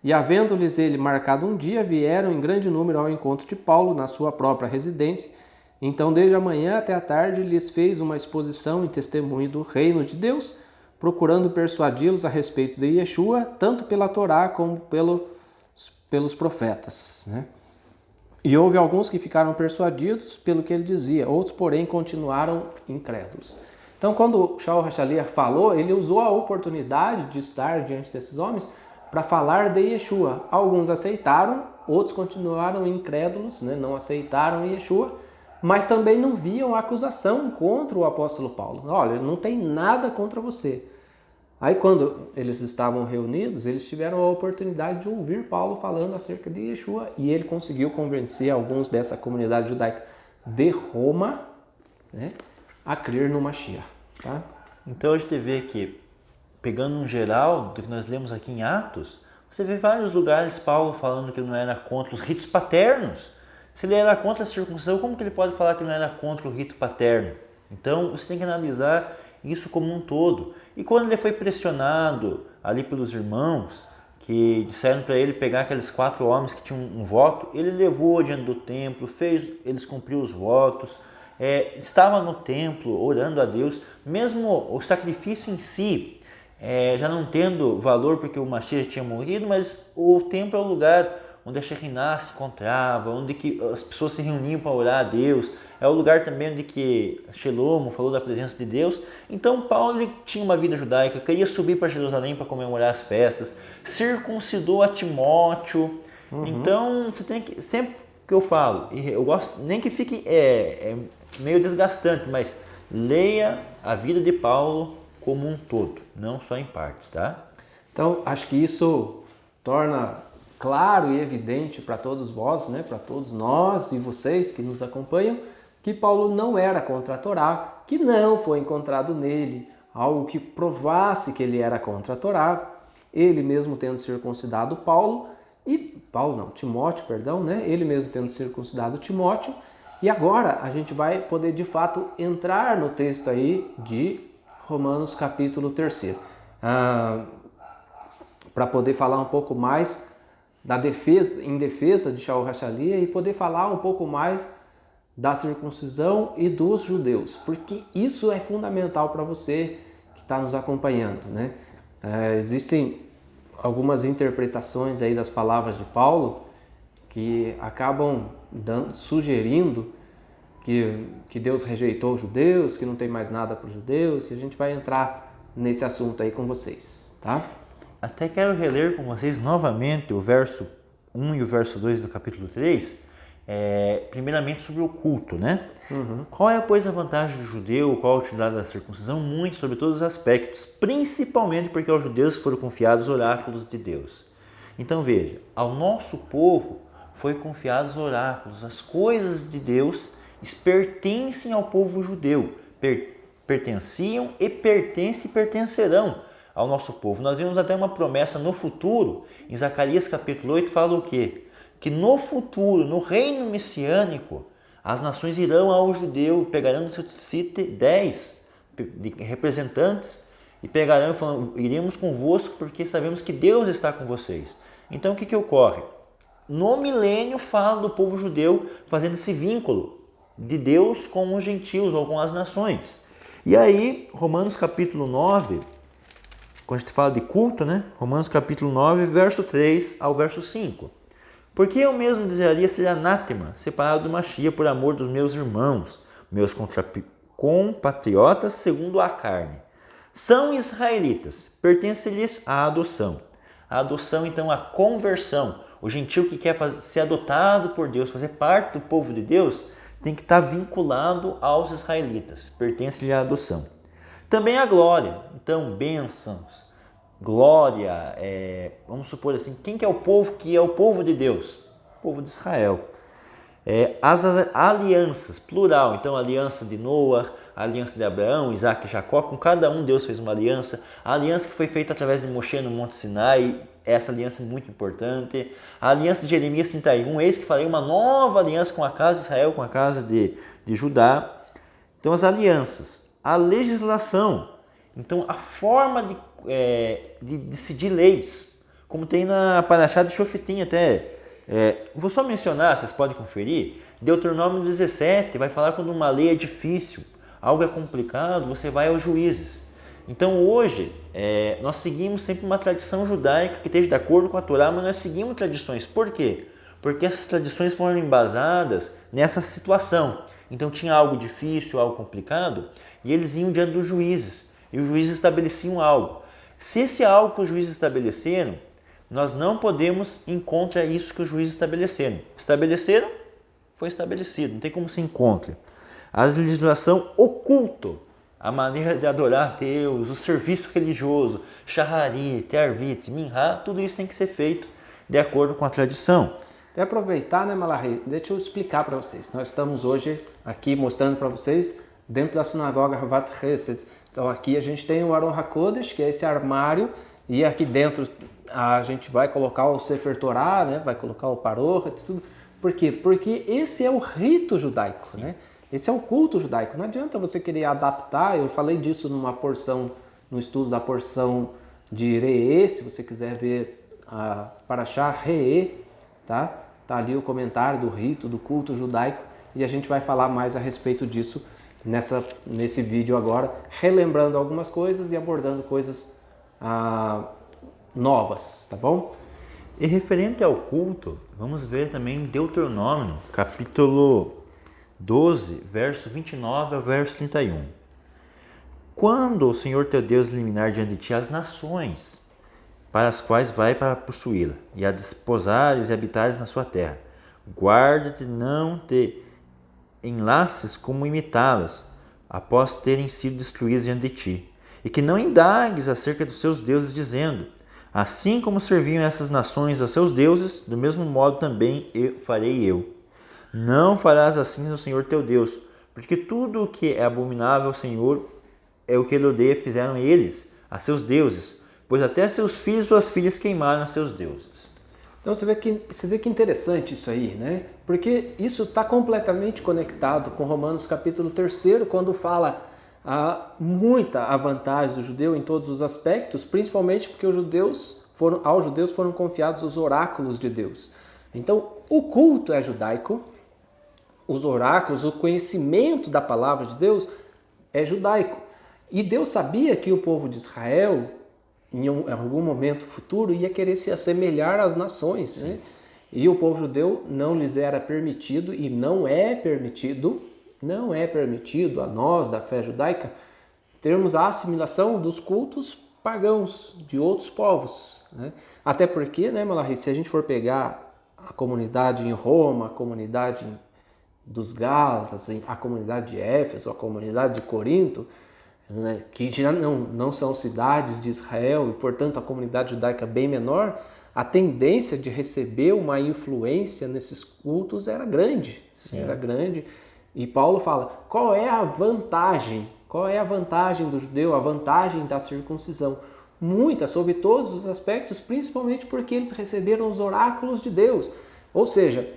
E havendo-lhes ele marcado um dia, vieram em grande número ao encontro de Paulo na sua própria residência. Então, desde a manhã até a tarde, lhes fez uma exposição em testemunho do reino de Deus, procurando persuadi-los a respeito de Yeshua, tanto pela Torá como pelos profetas, né? E houve alguns que ficaram persuadidos pelo que ele dizia, outros, porém, continuaram incrédulos. Então, quando Shaul HaShaliach falou, ele usou a oportunidade de estar diante desses homens para falar de Yeshua. Alguns aceitaram, outros continuaram incrédulos, né? Não aceitaram Yeshua, mas também não viam acusação contra o apóstolo Paulo. Olha, não tem nada contra você. Aí quando eles estavam reunidos, eles tiveram a oportunidade de ouvir Paulo falando acerca de Yeshua e ele conseguiu convencer alguns dessa comunidade judaica de Roma, né, a crer no Mashiach. Tá? Então a gente vê que, pegando um geral do que nós lemos aqui em Atos, você vê vários lugares Paulo falando que ele não era contra os ritos paternos. Se ele era contra a circuncisão, como que ele pode falar que não era contra o rito paterno? Então você tem que analisar isso como um todo. E quando ele foi pressionado ali pelos irmãos, que disseram para ele pegar aqueles 4 homens que tinham um voto, ele levou diante do templo, fez eles cumprir os votos, estava no templo orando a Deus, mesmo o sacrifício em si, já não tendo valor porque o Mashiach tinha morrido, mas o templo é o lugar onde a Shekhinah se encontrava, onde que as pessoas se reuniam para orar a Deus, é o lugar também onde que Shelomo falou da presença de Deus. Então Paulo ele tinha uma vida judaica, queria subir para Jerusalém para comemorar as festas, circuncidou a Timóteo. Então você tem que, sempre que eu falo, e eu gosto, nem que fique meio desgastante, mas leia a vida de Paulo como um todo, não só em partes, tá? Então acho que isso torna claro e evidente para todos vós, né, para todos nós e vocês que nos acompanham, que Paulo não era contra a Torá, que não foi encontrado nele algo que provasse que ele era contra a Torá, ele mesmo tendo circuncidado Timóteo, né, ele mesmo tendo circuncidado Timóteo, e agora a gente vai poder de fato entrar no texto aí de Romanos capítulo 3, para poder falar um pouco mais em defesa de Shaul HaShaliach e poder falar um pouco mais da circuncisão e dos judeus, porque isso é fundamental para você que está nos acompanhando, né? Existem algumas interpretações aí das palavras de Paulo que acabam sugerindo que Deus rejeitou os judeus, que não tem mais nada para os judeus, e a gente vai entrar nesse assunto aí com vocês, tá? Até quero reler com vocês novamente o verso 1 e o verso 2 do capítulo 3, primeiramente sobre o culto, né? Qual é, pois, a vantagem do judeu? Qual a utilidade da circuncisão? Muito sobre todos os aspectos, principalmente porque aos judeus foram confiados oráculos de Deus. Então veja, ao nosso povo foi confiados os oráculos, as coisas de Deus pertencem ao povo judeu, pertenciam e pertencem e pertencerão ao nosso povo. Nós vemos até uma promessa no futuro, em Zacarias capítulo 8 fala o quê? Que no futuro, no reino messiânico, as nações irão ao judeu, pegarão no seu site 10 representantes e pegarão e falam, iremos convosco porque sabemos que Deus está com vocês. Então o que ocorre? No milênio fala do povo judeu fazendo esse vínculo de Deus com os gentios ou com as nações. E aí, Romanos capítulo 9, quando a gente fala de culto, né? Romanos capítulo 9, verso 3 ao verso 5. Porque eu mesmo desejaria ser anátema, separado do Machia por amor dos meus irmãos, meus compatriotas segundo a carne. São israelitas, pertence-lhes a adoção. A adoção, então, a conversão. O gentio que quer ser adotado por Deus, fazer parte do povo de Deus, tem que estar vinculado aos israelitas. Pertence-lhe a adoção. Também a glória. Então, bênçãos, glória, vamos supor assim, quem que é o povo de Deus? O povo de Israel. As alianças, plural, então a aliança de Noé, a aliança de Abraão, Isaac e Jacó, com cada um Deus fez uma aliança. A aliança que foi feita através de Moshe no Monte Sinai, essa aliança é muito importante. A aliança de Jeremias 31, eis que farei uma nova aliança com a casa de Israel, com a casa de Judá. Então as alianças, a legislação, então a forma de decidir leis, como tem na Paraxá de Shoftim até. Vou só mencionar, vocês podem conferir, Deuteronômio 17 vai falar quando uma lei é difícil, algo é complicado, você vai aos juízes. Então hoje nós seguimos sempre uma tradição judaica que esteja de acordo com a Torá, mas nós seguimos tradições. Por quê? Porque essas tradições foram embasadas nessa situação. Então tinha algo difícil, algo complicado, e eles iam diante dos juízes, e os juízes estabeleciam algo. Se esse algo que os juízes estabeleceram, nós não podemos ir contra isso que os juízes estabeleceram. Estabeleceram, foi estabelecido, não tem como se encontre. A legislação oculta, a maneira de adorar a Deus, o serviço religioso, Shaharit, Arvit, Minha, tudo isso tem que ser feito de acordo com a tradição. Até aproveitar, né, Malachi? Deixa eu explicar para vocês. Nós estamos hoje aqui mostrando para vocês dentro da sinagoga Havat Chesed. Então aqui a gente tem o Aron HaKodesh, que é esse armário, e aqui dentro a gente vai colocar o Sefer Torah, né? Vai colocar o Parorah, tudo. Por quê? Porque esse é o rito judaico, né? Esse é o culto judaico. Não adianta você querer adaptar. Eu falei disso numa porção, no estudo da porção de Re'e, se você quiser ver a Parashá Re'e, tá? Tá ali o comentário do rito, do culto judaico, e a gente vai falar mais a respeito disso nesse vídeo agora, relembrando algumas coisas e abordando coisas novas, tá bom? E referente ao culto, vamos ver também Deuteronômio, capítulo 12, verso 29 ao verso 31. Quando o Senhor teu Deus eliminar diante de ti as nações, para as quais vai para possuí-la, e a desposares e habitares na sua terra, guarda-te não te enlaces como imitá-las, após terem sido destruídas diante de ti, e que não indagues acerca dos seus deuses, dizendo, assim como serviam essas nações a seus deuses, do mesmo modo também farei eu. Não farás assim ao Senhor teu Deus, porque tudo o que é abominável ao Senhor é o que ele odeia, fizeram eles a seus deuses, pois até seus filhos e suas filhas queimaram a seus deuses. Então você vê que interessante isso aí, né? Porque isso está completamente conectado com Romanos capítulo 3, quando fala muita a vantagem do judeu em todos os aspectos, principalmente porque aos judeus foram confiados os oráculos de Deus. Então o culto é judaico, os oráculos, o conhecimento da palavra de Deus é judaico. E Deus sabia que o povo de Israel, em algum momento futuro, ia querer se assemelhar às nações, né? E o povo judeu não lhes era permitido, e não é permitido a nós da fé judaica termos a assimilação dos cultos pagãos de outros povos, né? Até porque, né, Malachi, se a gente for pegar a comunidade em Roma, a comunidade dos Gálatas, a comunidade de Éfeso, a comunidade de Corinto, né, que já não são cidades de Israel e, portanto, a comunidade judaica bem menor, a tendência de receber uma influência nesses cultos era grande. Sim. Era grande. E Paulo fala, qual é a vantagem? Qual é a vantagem do judeu? A vantagem da circuncisão? Muita, sob todos os aspectos, principalmente porque eles receberam os oráculos de Deus. Ou seja,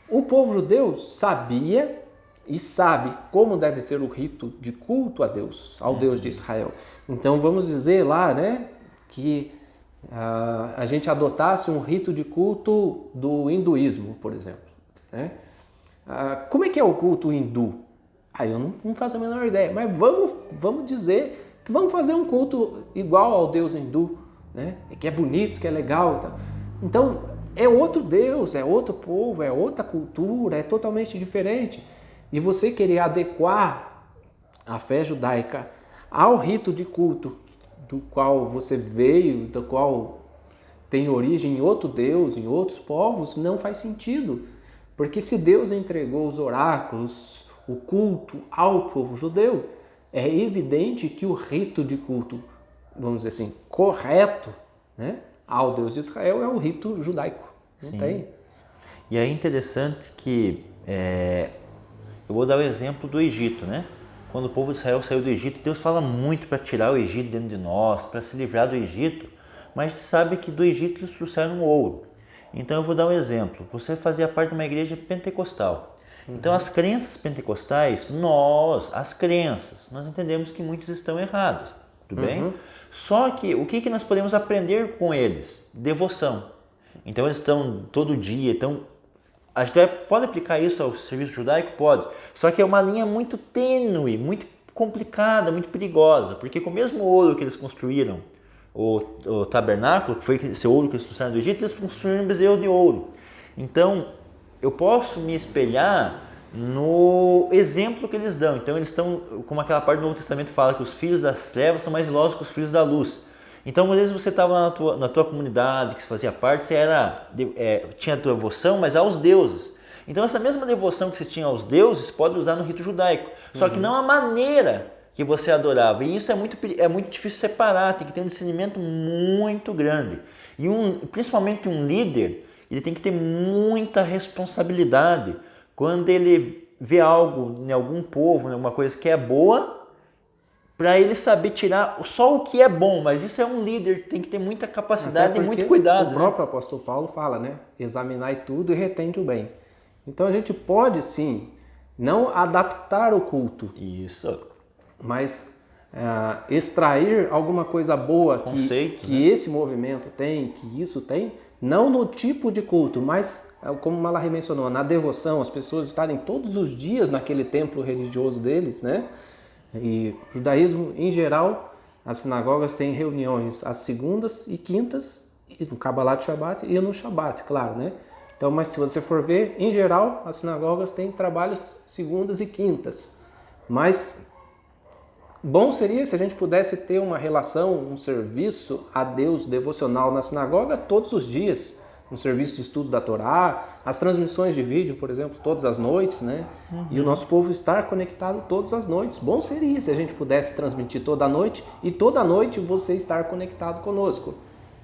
o povo judeu sabia e sabe como deve ser o rito de culto a Deus, ao Deus de Israel. Então vamos dizer lá, né, que a gente adotasse um rito de culto do hinduísmo, por exemplo. Né? Como é que é o culto hindu? Eu não faço a menor ideia, mas vamos dizer que vamos fazer um culto igual ao Deus hindu, né? Que é bonito, que é legal. Tá? Então, é outro Deus, é outro povo, é outra cultura, é totalmente diferente. E você querer adequar a fé judaica ao rito de culto do qual você veio, do qual tem origem em outro Deus, em outros povos, não faz sentido. Porque se Deus entregou os oráculos, o culto ao povo judeu, é evidente que o rito de culto, vamos dizer assim, correto, né, ao Deus de Israel é o rito judaico. Não Sim. tem. E é interessante que, eu vou dar o exemplo do Egito, né? Quando o povo de Israel saiu do Egito, Deus fala muito para tirar o Egito dentro de nós, para se livrar do Egito, mas a gente sabe que do Egito eles trouxeram ouro. Então eu vou dar um exemplo. Você fazia parte de uma igreja pentecostal. Então as crenças pentecostais, nós entendemos que muitos estão errados, tudo bem? Só que o que nós podemos aprender com eles? Devoção. Então eles estão todo dia, a gente pode aplicar isso ao serviço judaico? Pode. Só que é uma linha muito tênue, muito complicada, muito perigosa, porque com o mesmo ouro que eles construíram o tabernáculo, que foi esse ouro que eles trouxeram do Egito, eles construíram um bezerro de ouro. Então, eu posso me espelhar no exemplo que eles dão. Então, eles estão, como aquela parte do Novo Testamento fala, que os filhos das trevas são mais zelosos que os filhos da luz. Então, às vezes você estava na tua comunidade, que você fazia parte, você tinha a tua devoção, mas aos deuses. Então, essa mesma devoção que você tinha aos deuses, pode usar no rito judaico. Só que não a maneira que você adorava. E isso é muito difícil separar, tem que ter um discernimento muito grande. E principalmente um líder, ele tem que ter muita responsabilidade quando ele vê algo em algum povo, em alguma coisa que é boa, para ele saber tirar só o que é bom, mas isso é um líder, tem que ter muita capacidade e muito cuidado. O próprio apóstolo Paulo fala, né? Examinai tudo e retende o bem. Então a gente pode sim não adaptar o culto. Isso. Mas extrair alguma coisa boa que esse movimento tem, que isso tem, não no tipo de culto, mas como Malachi mencionou, na devoção, as pessoas estarem todos os dias naquele templo religioso deles, né? E o judaísmo, em geral, as sinagogas têm reuniões às segundas e quintas, no Kabbalat Shabbat e no Shabbat, claro, né? Então, mas se você for ver, em geral, as sinagogas têm trabalhos segundas e quintas. Mas bom seria se a gente pudesse ter uma relação, um serviço a Deus devocional na sinagoga todos os dias. Um serviço de estudo da Torá, as transmissões de vídeo, por exemplo, todas as noites, né? E o nosso povo estar conectado todas as noites. Bom seria se a gente pudesse transmitir toda a noite e toda noite você estar conectado conosco,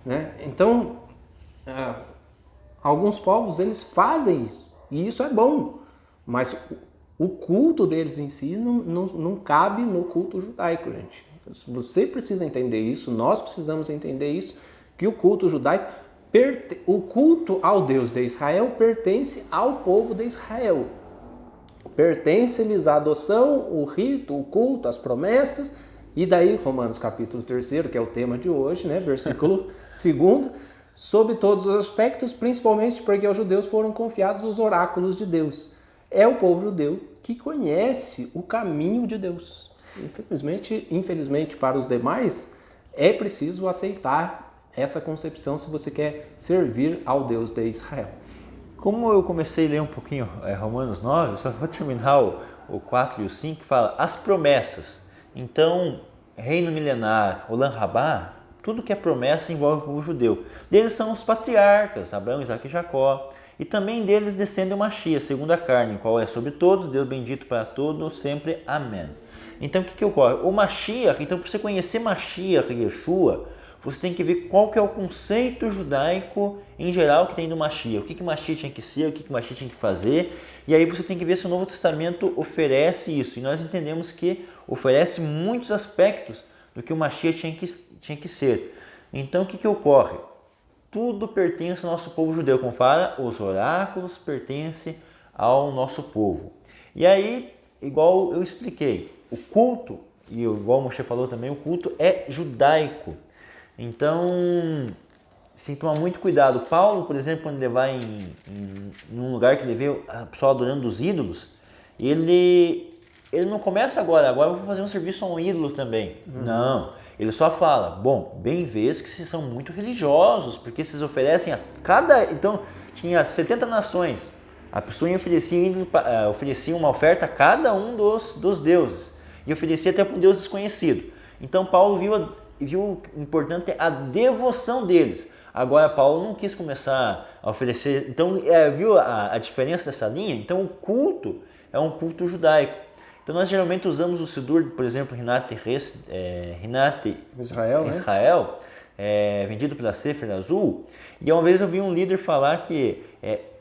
né? Então, alguns povos, eles fazem isso, e isso é bom, mas o culto deles em si não cabe no culto judaico, gente. Você precisa entender isso, nós precisamos entender isso, que o culto judaico, o culto ao Deus de Israel pertence ao povo de Israel. Pertence-lhes a adoção, o rito, o culto, as promessas. E daí, Romanos capítulo 3, que é o tema de hoje, né? Versículo 2, sob todos os aspectos, principalmente porque aos judeus foram confiados os oráculos de Deus. É o povo judeu que conhece o caminho de Deus. Infelizmente para os demais, é preciso aceitar essa concepção se você quer servir ao Deus de Israel. Como eu comecei a ler um pouquinho Romanos 9, só vou terminar o 4 e o 5, que fala as promessas. Então, reino milenar, Olam Rabá, Tudo que é promessa envolve o povo judeu. Deles são os patriarcas, Abraão, Isaque e Jacó. E também deles descende o Mashiach, segundo a carne, qual é sobre todos, Deus bendito para todos, sempre. Amém. Então, o que ocorre? O Mashiach, então, para você conhecer Mashiach e Yeshua, você tem que ver qual que é o conceito judaico em geral que tem do Mashiach. O que Mashiach tinha que ser, o que Mashiach tinha que fazer. E aí você tem que ver se o Novo Testamento oferece isso. E nós entendemos que oferece muitos aspectos do que o Mashiach tinha que ser. Então, o que ocorre? Tudo pertence ao nosso povo judeu. Como fala, os oráculos pertencem ao nosso povo. E aí, igual eu expliquei, o culto, e igual o Moshe falou também, o culto é judaico. Então, tem que tomar muito cuidado. Paulo, por exemplo, quando ele vai em um lugar que ele vê a pessoa adorando os ídolos, ele não começa agora eu vou fazer um serviço a um ídolo também. Não, ele só fala, bom, bem vês que vocês são muito religiosos, porque vocês oferecem a cada... Então, tinha 70 nações, a pessoa oferecia uma oferta a cada um dos deuses, e oferecia até para um deus desconhecido. Então, Paulo viu o importante é a devoção deles. Agora, Paulo não quis começar a oferecer... Então, viu a diferença dessa linha? Então, o culto é um culto judaico. Então, nós geralmente usamos o Sidur, por exemplo, Rinat Israel, vendido pela Sefer Azul. E uma vez eu vi um líder falar que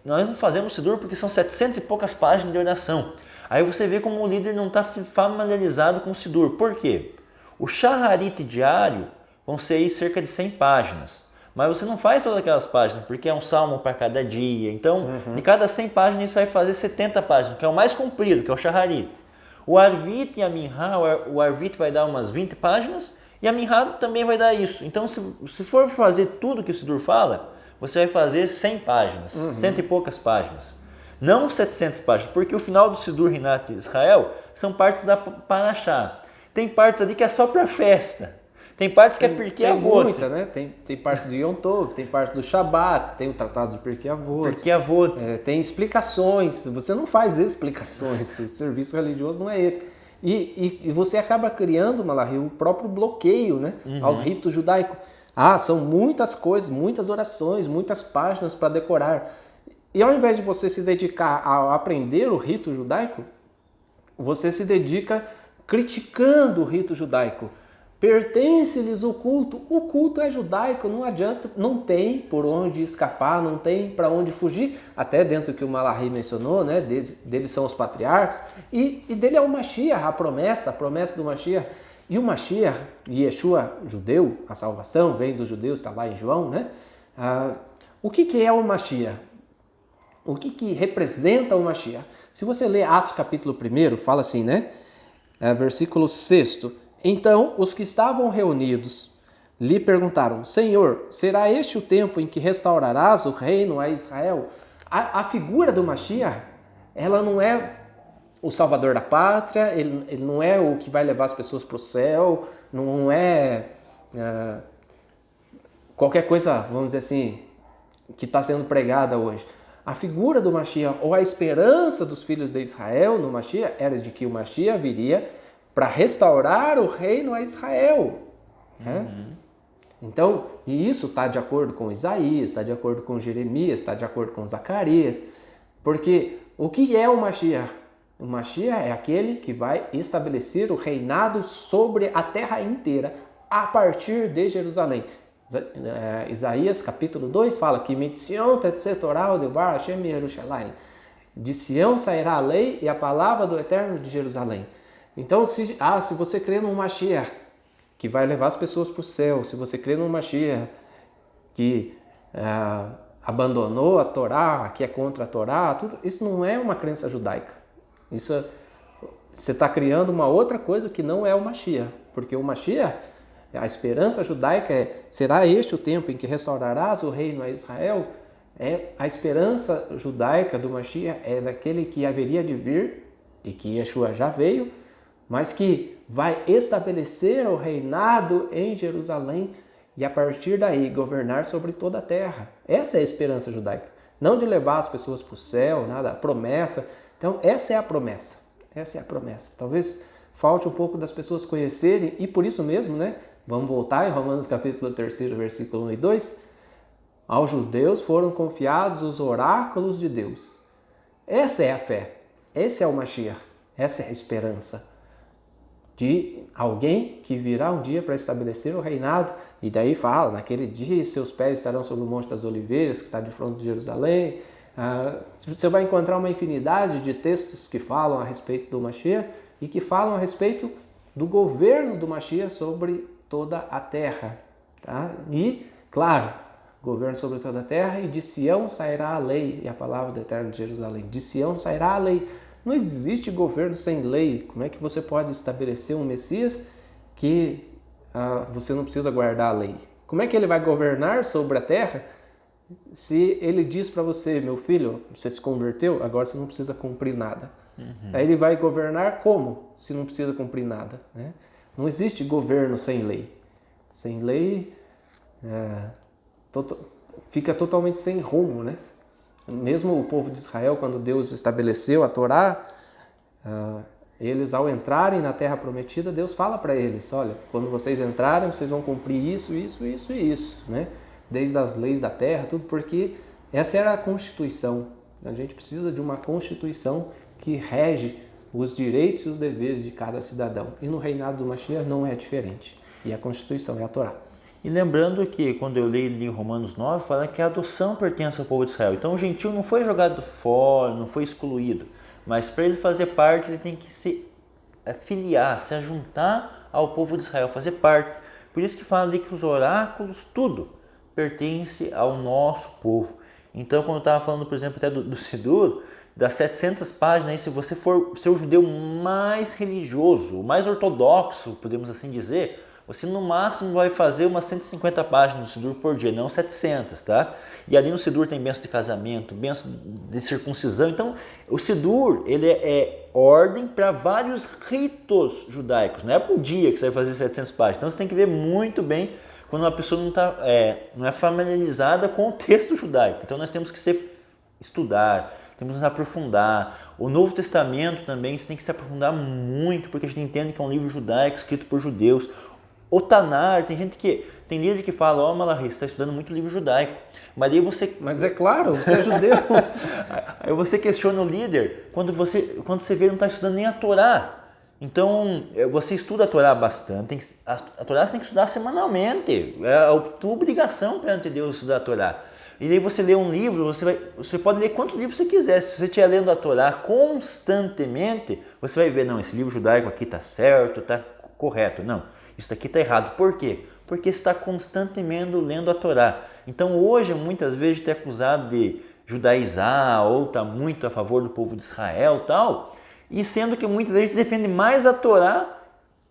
nós não fazemos Sidur porque são 700 e poucas páginas de oração. Aí você vê como o líder não está familiarizado com o Sidur. Por quê? O Shaharit diário vão ser aí cerca de 100 páginas. Mas você não faz todas aquelas páginas, porque é um salmo para cada dia. Então, de cada 100 páginas, isso vai fazer 70 páginas, que é o mais comprido, que é o Shaharit. O Arvit e a Minha, o Arvit vai dar umas 20 páginas, e a Minha também vai dar isso. Então, se for fazer tudo que o Sidur fala, você vai fazer 100 páginas, 100 e poucas páginas. Não 700 páginas, porque o final do Sidur Rinat Israel são partes da Parashá. Tem partes ali que é só para festa. Tem partes que é Pirkei Avot. Tem muita, né? Tem parte do Yom Tov, tem parte do Shabat, tem o tratado de Pirkei Avot. Pirkei Avot. Tem explicações. Você não faz explicações. O serviço religioso não é esse. E você acaba criando, Malachi, o próprio bloqueio, né? Ao rito judaico. São muitas coisas, muitas orações, muitas páginas para decorar. E ao invés de você se dedicar a aprender o rito judaico, você se dedica criticando o rito judaico. Pertence-lhes o culto. O culto é judaico, não adianta, não tem por onde escapar, não tem para onde fugir. Até dentro do que o Malachi mencionou, né? Deles são os patriarcas e dele é o Mashiach, a promessa do Mashiach. E o Mashiach, Yeshua judeu, a salvação vem dos judeus, está lá em João, né? O que é o Mashiach? O que representa o Mashiach? Se você ler Atos capítulo 1, fala assim, né? Versículo 6. Então, os que estavam reunidos lhe perguntaram, Senhor, será este o tempo em que restaurarás o reino a Israel? A figura do Mashiach, ela não é o salvador da pátria, ele não é o que vai levar as pessoas para o céu, não é qualquer coisa, vamos dizer assim, que está sendo pregada hoje. A figura do Mashiach, ou a esperança dos filhos de Israel no Mashiach, era de que o Mashiach viria para restaurar o reino a Israel. Né? Então, e isso está de acordo com Isaías, está de acordo com Jeremias, está de acordo com Zacarias, porque o que é o Mashiach? O Mashiach é aquele que vai estabelecer o reinado sobre a terra inteira a partir de Jerusalém. Isaías capítulo 2 fala que Mitzion tetzetoral devar Hashem Yerushalayim. De Sião sairá a lei e a palavra do Eterno de Jerusalém. Então, se você crê num Mashiach que vai levar as pessoas para o céu, se você crê num Mashiach que abandonou a Torá, que é contra a Torá, tudo, isso não é uma crença judaica. Isso você está criando uma outra coisa que não é o Mashiach, porque o Mashiach, a esperança judaica será este o tempo em que restaurarás o reino a Israel? A esperança judaica do Mashiach é daquele que haveria de vir, e que Yeshua já veio, mas que vai estabelecer o reinado em Jerusalém e a partir daí governar sobre toda a terra. Essa é a esperança judaica. Não de levar as pessoas para o céu, nada, a promessa. Então, essa é a promessa. Essa é a promessa. Talvez falte um pouco das pessoas conhecerem, e por isso mesmo, né? Vamos voltar em Romanos capítulo 3, versículo 1 e 2. Aos judeus foram confiados os oráculos de Deus. Essa é a fé, esse é o Mashiach, essa é a esperança de alguém que virá um dia para estabelecer o reinado. E daí fala, naquele dia seus pés estarão sobre o Monte das Oliveiras, que está de fronte de Jerusalém. Você vai encontrar uma infinidade de textos que falam a respeito do Mashiach e que falam a respeito do governo do Mashiach sobre toda a terra. Tá? E, claro, governo sobre toda a terra, e de Sião sairá a lei, e a palavra do Eterno de Jerusalém. De Sião sairá a lei. Não existe governo sem lei. Como é que você pode estabelecer um Messias que você não precisa guardar a lei? Como é que ele vai governar sobre a terra se ele diz para você, meu filho, você se converteu, agora você não precisa cumprir nada? Aí ele vai governar como, se não precisa cumprir nada? Né? Não existe governo sem lei. Sem lei, fica totalmente sem rumo, né? Mesmo o povo de Israel, quando Deus estabeleceu a Torá, eles ao entrarem na terra prometida, Deus fala para eles, olha, quando vocês entrarem, vocês vão cumprir isso, isso, isso e isso, né? Desde as leis da terra, tudo, porque essa era a Constituição. A gente precisa de uma Constituição que rege os direitos e os deveres de cada cidadão. E no reinado do Mashiach não é diferente. E a Constituição é a Torá. E lembrando que quando eu leio em Romanos 9, fala que a adoção pertence ao povo de Israel. Então o gentio não foi jogado fora, não foi excluído. Mas para ele fazer parte, ele tem que se filiar, se ajuntar ao povo de Israel, fazer parte. Por isso que fala ali que os oráculos, tudo, pertence ao nosso povo. Então quando eu estava falando, por exemplo, até do Sidur, das 700 páginas, aí, se você for ser o judeu mais religioso, o mais ortodoxo, podemos assim dizer, você no máximo vai fazer umas 150 páginas do Sidur por dia, não 700, tá? E ali no Sidur tem bênção de casamento, bênção de circuncisão. Então, o Sidur, ele é ordem para vários ritos judaicos. Não é por dia que você vai fazer 700 páginas. Então, você tem que ver muito bem quando uma pessoa não é familiarizada com o texto judaico. Então, nós temos que estudar, temos que nos aprofundar. O Novo Testamento também, você tem que se aprofundar muito, porque a gente entende que é um livro judaico escrito por judeus. O Tanar, tem líder que fala, ó, Malachi, você está estudando muito livro judaico. Mas aí Mas é claro, você é judeu. Aí você questiona o líder quando você vê ele não está estudando nem a Torá. Então, você estuda a Torá bastante. A Torá você tem que estudar semanalmente. É a tua obrigação perante Deus estudar a Torá. E aí você lê um livro, você pode ler quantos livros você quiser. Se você estiver lendo a Torá constantemente, você vai ver, não, esse livro judaico aqui está certo, está correto. Não, isso aqui está errado. Por quê? Porque você está constantemente lendo a Torá. Então hoje, muitas vezes, é acusado de judaizar ou está muito a favor do povo de Israel e tal, e sendo que muitas vezes defende mais a Torá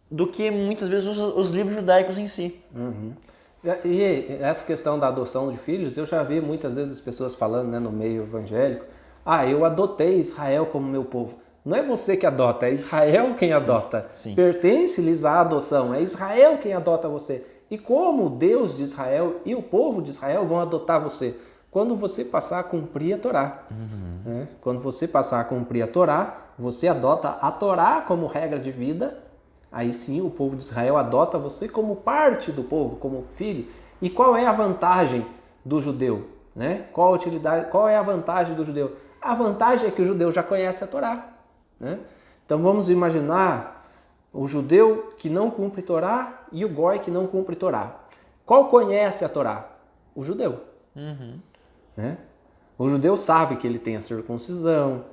do que muitas vezes os livros judaicos em si. Uhum. E essa questão da adoção de filhos, eu já vi muitas vezes as pessoas falando, né, no meio evangélico, eu adotei Israel como meu povo. Não é você que adota, é Israel quem adota. Sim. Pertence-lhes a adoção, é Israel quem adota você. E como o Deus de Israel e o povo de Israel vão adotar você? Quando você passar a cumprir a Torá. Né? Quando você passar a cumprir a Torá, você adota a Torá como regra de vida. Aí sim o povo de Israel adota você como parte do povo, como filho. E qual é a vantagem do judeu? Né? Qual a utilidade? Qual é a vantagem do judeu? A vantagem é que o judeu já conhece a Torá. Né? Então vamos imaginar o judeu que não cumpre Torá e o goi que não cumpre Torá. Qual conhece a Torá? O judeu. Né? O judeu sabe que ele tem a circuncisão,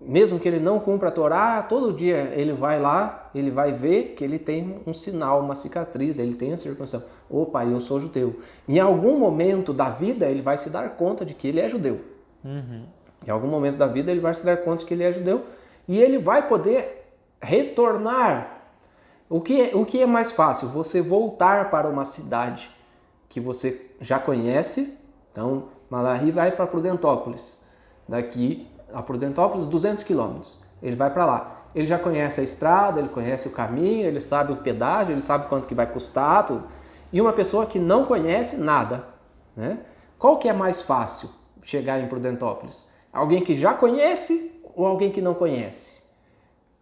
mesmo que ele não cumpra a Torá, todo dia ele vai lá, ele vai ver que ele tem um sinal, uma cicatriz, ele tem a circuncisão. Opa, eu sou judeu. Em algum momento da vida ele vai se dar conta de que ele é judeu. Em algum momento da vida ele vai se dar conta de que ele é judeu e ele vai poder retornar. O que é mais fácil? Você voltar para uma cidade que você já conhece. Então, Malachi vai para Prudentópolis. Daqui a Prudentópolis, 200 quilômetros. Ele vai para lá. Ele já conhece a estrada, ele conhece o caminho, ele sabe o pedágio, ele sabe quanto que vai custar, tudo. E uma pessoa que não conhece nada, né? Qual que é mais fácil chegar em Prudentópolis? Alguém que já conhece ou alguém que não conhece?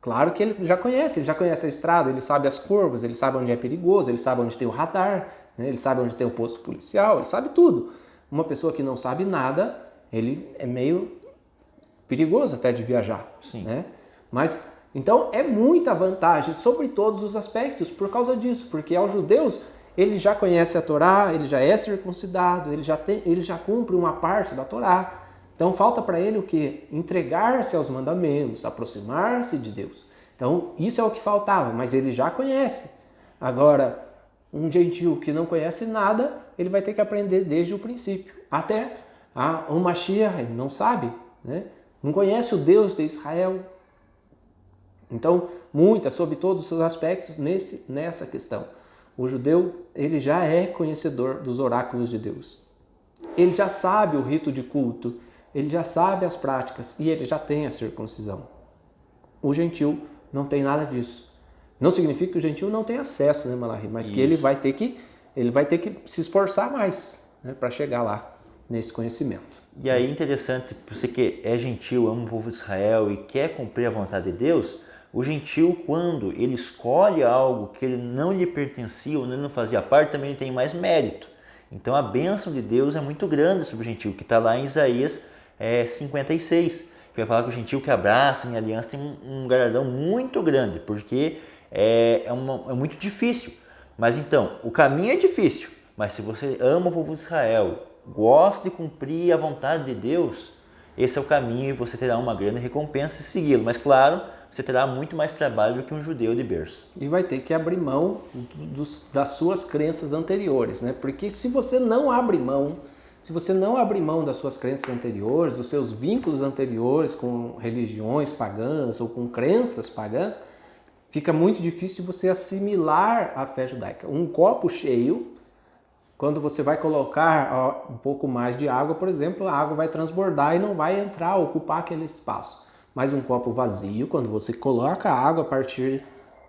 Claro que ele já conhece a estrada, ele sabe as curvas, ele sabe onde é perigoso, ele sabe onde tem o radar, né? Ele sabe onde tem o posto policial, ele sabe tudo. Uma pessoa que não sabe nada, ele é meio perigoso até de viajar. Sim. Né? Mas, então, é muita vantagem sobre todos os aspectos por causa disso, porque aos judeus, ele já conhece a Torá, ele já é circuncidado, ele já cumpre uma parte da Torá. Então falta para ele o quê? Entregar-se aos mandamentos, aproximar-se de Deus. Então isso é o que faltava, mas ele já conhece. Agora, um gentio que não conhece nada, ele vai ter que aprender desde o princípio. Até o Mashiach não sabe, né? Não conhece o Deus de Israel. Então, sobre todos os seus aspectos nessa questão. O judeu, ele já é conhecedor dos oráculos de Deus. Ele já sabe o rito de culto, ele já sabe as práticas e ele já tem a circuncisão. O gentil não tem nada disso. Não significa que o gentil não tem acesso, né, Malachi? Mas que ele vai ter que se esforçar mais, né, para chegar lá nesse conhecimento. E aí interessante, você que é gentil, ama o povo de Israel e quer cumprir a vontade de Deus, o gentil, quando ele escolhe algo que ele não lhe pertencia ou ele não fazia parte, também tem mais mérito. Então a bênção de Deus é muito grande sobre o gentil, que está lá em Isaías 56, que vai falar que o gentil que abraça minha aliança tem um galardão muito grande, porque é muito difícil. Mas então, o caminho é difícil, mas se você ama o povo de Israel, gosta de cumprir a vontade de Deus, esse é o caminho e você terá uma grande recompensa se segui-lo. Mas claro, você terá muito mais trabalho do que um judeu de berço. E vai ter que abrir mão das suas crenças anteriores, né? Porque se você não abre mão das suas crenças anteriores, dos seus vínculos anteriores com religiões pagãs ou com crenças pagãs, fica muito difícil de você assimilar a fé judaica. Um copo cheio, quando você vai colocar um pouco mais de água, por exemplo, a água vai transbordar e não vai entrar, ocupar aquele espaço. Mas um copo vazio, quando você coloca a água a partir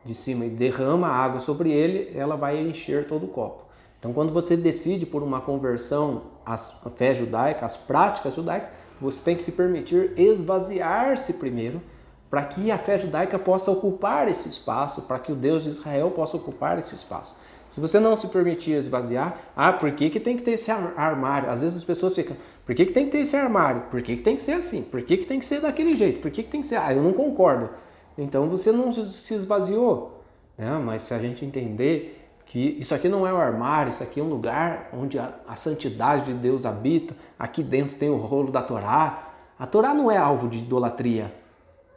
de cima e derrama a água sobre ele, ela vai encher todo o copo. Então, quando você decide por uma conversão à fé judaica, às práticas judaicas, você tem que se permitir esvaziar-se primeiro, para que a fé judaica possa ocupar esse espaço, para que o Deus de Israel possa ocupar esse espaço. Se você não se permitir esvaziar, por que tem que ter esse armário? Às vezes as pessoas ficam, por que tem que ter esse armário? Por que tem que ser assim? Por que tem que ser daquele jeito? Por que tem que ser, eu não concordo. Então você não se esvaziou. Né? Mas se a gente entender que isso aqui não é um armário, isso aqui é um lugar onde a santidade de Deus habita, aqui dentro tem o rolo da Torá. A Torá não é alvo de idolatria,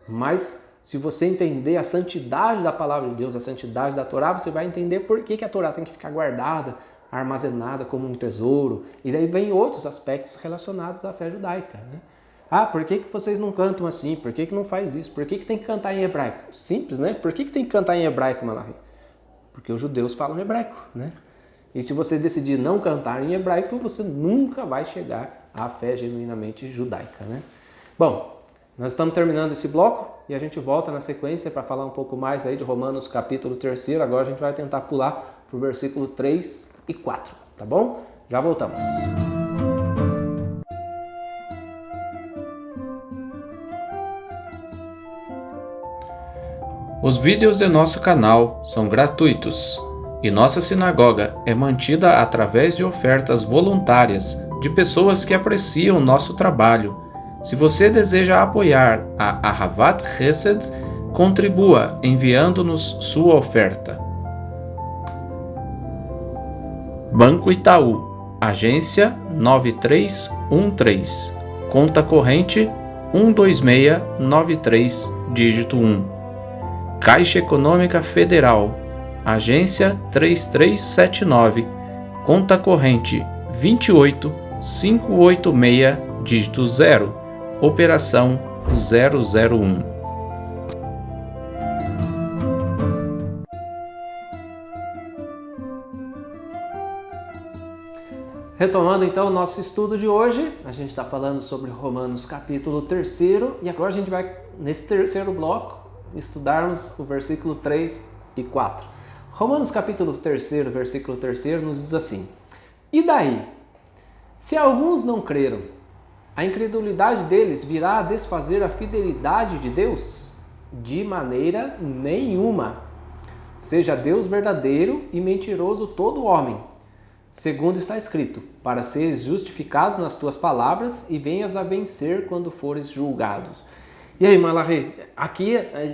mas se você entender a santidade da palavra de Deus, a santidade da Torá, você vai entender por que a Torá tem que ficar guardada, armazenada como um tesouro. E daí vem outros aspectos relacionados à fé judaica. Né? Por que vocês não cantam assim? Por que não faz isso? Por que tem que cantar em hebraico? Simples, né? Por que tem que cantar em hebraico, Malachi? Porque os judeus falam hebraico, né? E se você decidir não cantar em hebraico, você nunca vai chegar à fé genuinamente judaica, né? Bom, nós estamos terminando esse bloco e a gente volta na sequência para falar um pouco mais aí de Romanos capítulo 3. Agora a gente vai tentar pular para o versículo 3 e 4, tá bom? Já voltamos. Os vídeos de nosso canal são gratuitos e nossa sinagoga é mantida através de ofertas voluntárias de pessoas que apreciam nosso trabalho. Se você deseja apoiar a Ahavat Chesed, contribua enviando-nos sua oferta. Banco Itaú, agência 9313, conta corrente 12693, dígito 1. Caixa Econômica Federal, agência 3379, conta corrente 28586, dígito 0, operação 001. Retomando então o nosso estudo de hoje, a gente está falando sobre Romanos capítulo 3 e agora a gente vai, nesse terceiro bloco, estudarmos o versículo 3 e 4. Romanos capítulo 3, versículo 3 nos diz assim: E daí? Se alguns não creram, a incredulidade deles virá a desfazer a fidelidade de Deus? De maneira nenhuma. Seja Deus verdadeiro e mentiroso todo homem. Segundo está escrito, para seres justificados nas tuas palavras e venhas a vencer quando fores julgados. E aí, Malarré,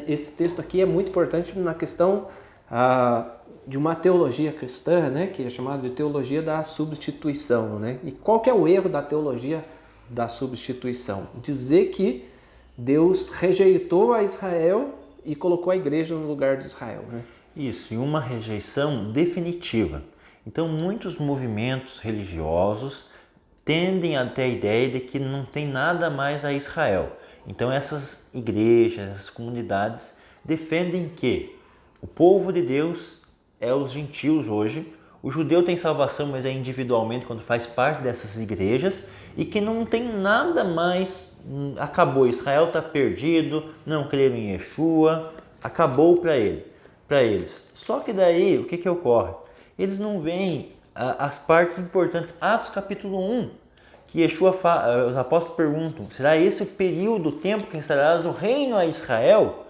esse texto aqui é muito importante na questão de uma teologia cristã, né, que é chamada de teologia da substituição. Né? E qual que é o erro da teologia da substituição? Dizer que Deus rejeitou a Israel e colocou a igreja no lugar de Israel. Né? Isso, e uma rejeição definitiva. Então, muitos movimentos religiosos tendem a ter a ideia de que não tem nada mais a Israel. Então, essas igrejas, essas comunidades defendem que o povo de Deus é os gentios hoje, o judeu tem salvação, mas é individualmente quando faz parte dessas igrejas, e que não tem nada mais, acabou, Israel está perdido, não creram em Yeshua, acabou para eles. Só que daí, o que ocorre? Eles não veem as partes importantes. Atos capítulo 1, que Yeshua os apóstolos perguntam, será esse o período, o tempo que restaurarás o reino a Israel?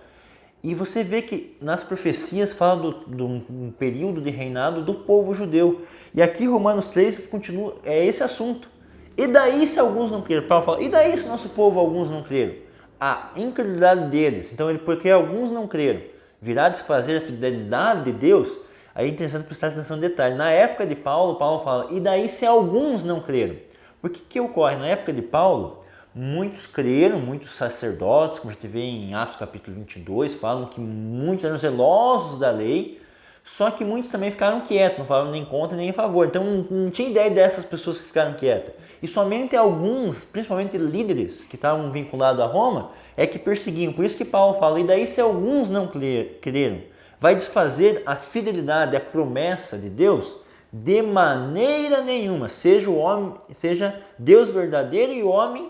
E você vê que nas profecias fala do período de reinado do povo judeu. E aqui Romanos 3 continua, é esse assunto. E daí se alguns não creram? Paulo fala, e daí se nosso povo alguns não creram? A incredulidade deles, então porque alguns não creram, virá desfazer a fidelidade de Deus. Aí é interessante prestar atenção no detalhe. Na época de Paulo, Paulo fala, e daí se alguns não creram? Porque que ocorre? Na época de Paulo, muitos creram, muitos sacerdotes, como a gente vê em Atos capítulo 22, falam que muitos eram zelosos da lei, só que muitos também ficaram quietos, não falaram nem contra nem a favor. Então não tinha ideia dessas pessoas que ficaram quietas. E somente alguns, principalmente líderes que estavam vinculados a Roma, é que perseguiam. Por isso que Paulo fala, e daí se alguns não creram? Vai desfazer a fidelidade, a promessa de Deus? De maneira nenhuma. Seja Deus verdadeiro e o homem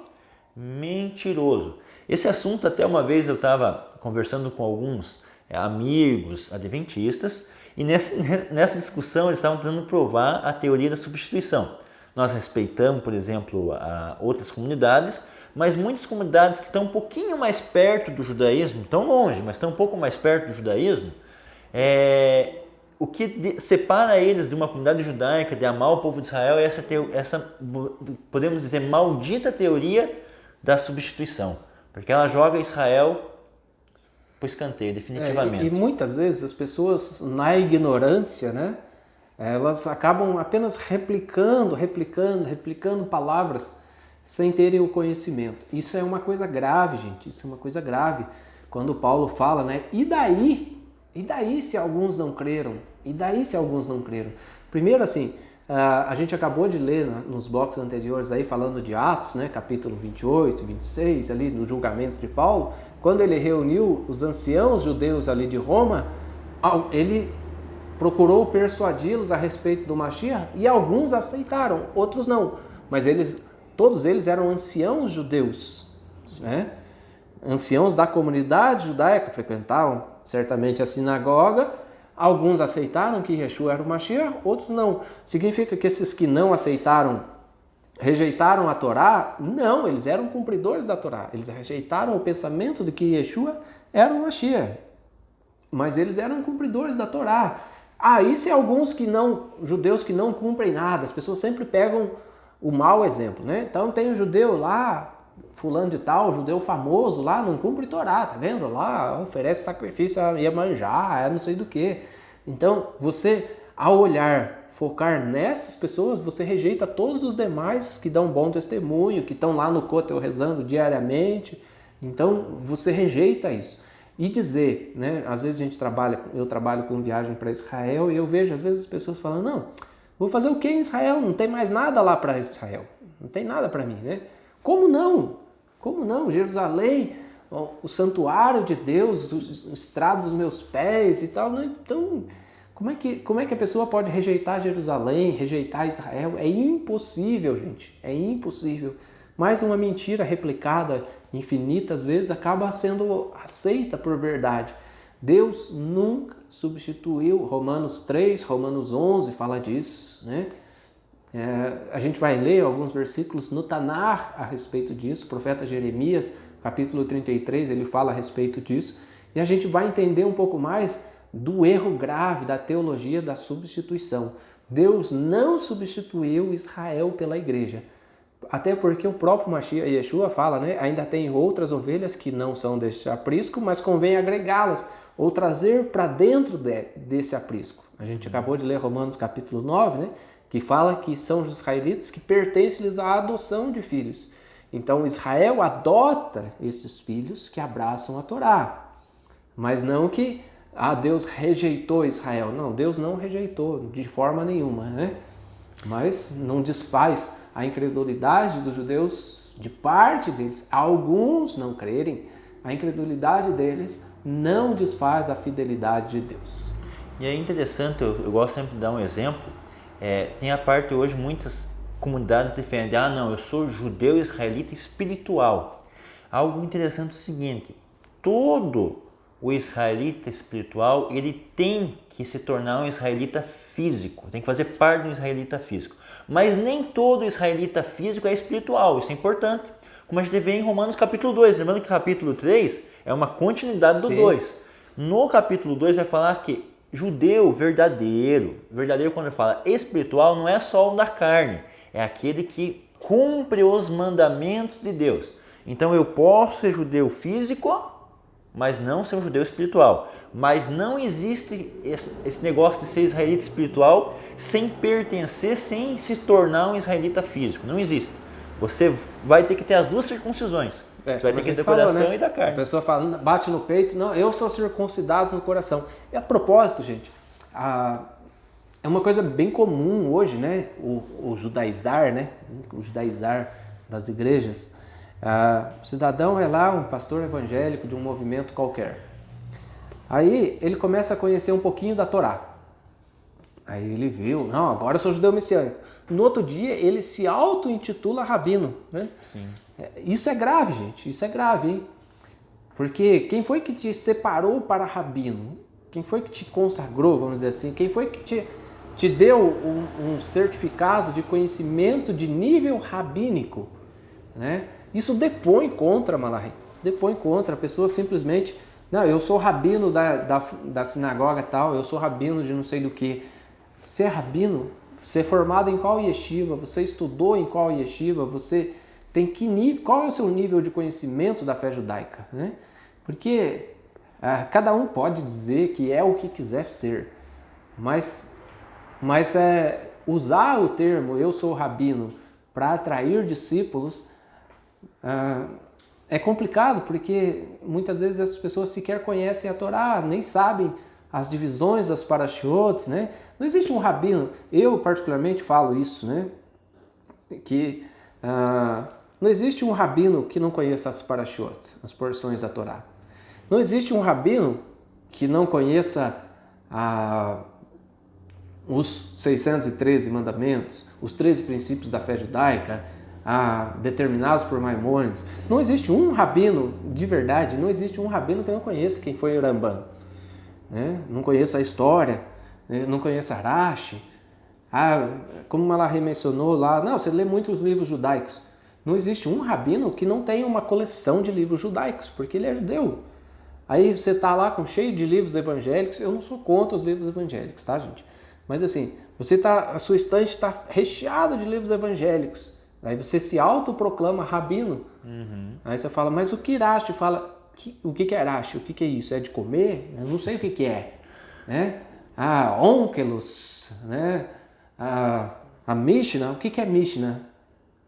mentiroso. Esse assunto, até uma vez eu estava conversando com alguns amigos adventistas e nessa discussão eles estavam tentando provar a teoria da substituição. Nós respeitamos, por exemplo, outras comunidades, mas muitas comunidades que estão um pouquinho mais perto do judaísmo, tão longe, mas estão um pouco mais perto do judaísmo, o que separa eles de uma comunidade judaica, de amar o povo de Israel, é essa, podemos dizer, maldita teoria da substituição. Porque ela joga Israel para o escanteio, definitivamente. E muitas vezes as pessoas, na ignorância, né, elas acabam apenas replicando palavras sem terem o conhecimento. Isso é uma coisa grave, gente. Isso é uma coisa grave. Quando Paulo fala, né, e daí se alguns não creram? E daí se alguns não creram? Primeiro, assim, a gente acabou de ler nos blocos anteriores aí, falando de Atos, né, capítulo 28, 26, ali no julgamento de Paulo, quando ele reuniu os anciãos judeus ali de Roma, ele procurou persuadi-los a respeito do Mashiach e alguns aceitaram, outros não. Mas todos eles eram anciãos judeus, né? Anciãos da comunidade judaica, frequentavam certamente a sinagoga. Alguns aceitaram que Yeshua era o Mashiach, outros não. Significa que esses que não aceitaram, rejeitaram a Torá? Não, eles eram cumpridores da Torá. Eles rejeitaram o pensamento de que Yeshua era o Mashiach. Mas eles eram cumpridores da Torá. Isso é alguns judeus que não cumprem nada. As pessoas sempre pegam o mau exemplo, né? Então tem um judeu lá, fulano de tal, judeu famoso lá, não cumpre Torá, tá vendo? Lá oferece sacrifício a Iemanjá, não sei do que. Então, você, ao olhar, focar nessas pessoas, você rejeita todos os demais que dão bom testemunho, que estão lá no Kotel rezando diariamente. Então, você rejeita isso. E dizer, né? Às vezes eu trabalho com viagem para Israel e eu vejo, às vezes, as pessoas falando, não, vou fazer o que em Israel? Não tem mais nada lá para Israel. Não tem nada para mim, né? Como não? Como não? Jerusalém, o santuário de Deus, o estrado dos meus pés e tal. Então, como é que a pessoa pode rejeitar Jerusalém, rejeitar Israel? É impossível, gente. É impossível. Mas uma mentira replicada infinitas vezes acaba sendo aceita por verdade. Deus nunca substituiu. Romanos 3, Romanos 11 fala disso, né? A gente vai ler alguns versículos no Tanar a respeito disso. O profeta Jeremias, capítulo 33, ele fala a respeito disso. E a gente vai entender um pouco mais do erro grave da teologia da substituição. Deus não substituiu Israel pela igreja. Até porque o próprio Mashiach Yeshua fala, né? Ainda tem outras ovelhas que não são deste aprisco, mas convém agregá-las ou trazer para dentro desse aprisco. A gente acabou de ler Romanos capítulo 9, né? Que fala que são os israelitas que pertencem-lhes à adoção de filhos. Então Israel adota esses filhos que abraçam a Torá. Mas não que Deus rejeitou Israel. Não, Deus não rejeitou de forma nenhuma, né? Mas não desfaz a incredulidade dos judeus de parte deles. Alguns não crerem, a incredulidade deles não desfaz a fidelidade de Deus. E é interessante, eu gosto sempre de dar um exemplo. Tem a parte hoje, muitas comunidades defendem, não, eu sou judeu israelita espiritual. Algo interessante é o seguinte, todo o israelita espiritual, ele tem que se tornar um israelita físico, tem que fazer parte do israelita físico. Mas nem todo israelita físico é espiritual, isso é importante. Como a gente vê em Romanos capítulo 2, lembrando que o capítulo 3 é uma continuidade do 2. No capítulo 2 vai falar que judeu verdadeiro quando ele fala espiritual, não é só o da carne, é aquele que cumpre os mandamentos de Deus. Então eu posso ser judeu físico, mas não ser um judeu espiritual. Mas não existe esse negócio de ser israelita espiritual sem pertencer, sem se tornar um israelita físico. Não existe. Você vai ter que ter as duas circuncisões. Você vai ter que ter do coração, né? E da carne. A pessoa fala, bate no peito, não, eu sou circuncidado no coração. E a propósito, gente, é uma coisa bem comum hoje, né? O judaizar, né? O judaizar das igrejas. O cidadão é lá um pastor evangélico de um movimento qualquer. Aí ele começa a conhecer um pouquinho da Torá. Aí ele viu, não, agora eu sou judeu messiânico. No outro dia ele se auto-intitula rabino, né? Sim. Isso é grave, gente, isso é grave, hein? Porque quem foi que te separou para rabino? Quem foi que te consagrou, vamos dizer assim? Quem foi que te deu um certificado de conhecimento de nível rabínico, né? Isso depõe contra Malachi, isso depõe contra. A pessoa simplesmente, não, eu sou rabino da sinagoga tal, eu sou rabino de não sei do que. Você é rabino? Você é formado em qual yeshiva? Você estudou em qual yeshiva? Você tem que nível? Qual é o seu nível de conhecimento da fé judaica, né? Porque cada um pode dizer que é o que quiser ser, mas usar o termo eu sou rabino para atrair discípulos é complicado, porque muitas vezes essas pessoas sequer conhecem a Torá, nem sabem as divisões das parashiot, né? Não existe um rabino, eu particularmente falo isso, né? Que não existe um rabino que não conheça as parashiot, as porções da Torá. Não existe um rabino que não conheça os 613 mandamentos, os 13 princípios da fé judaica, determinados por Maimônides. Não existe um rabino, de verdade, não existe um rabino que não conheça quem foi Rambam, né? Não conheça a história, né? Não conheça Rashi. Como Malachi mencionou lá, não, você lê muitos livros judaicos. Não existe um rabino que não tenha uma coleção de livros judaicos, porque ele é judeu. Aí você está lá cheio de livros evangélicos. Eu não sou contra os livros evangélicos, tá, gente? Mas assim, a sua estante está recheada de livros evangélicos. Aí você se autoproclama rabino. Uhum. Aí você fala, mas o que Rashi fala? O que é Rashi? O que é isso? É de comer? Eu não sei o que é. Né? Onkelos, né? A Mishnah, o que é Mishnah?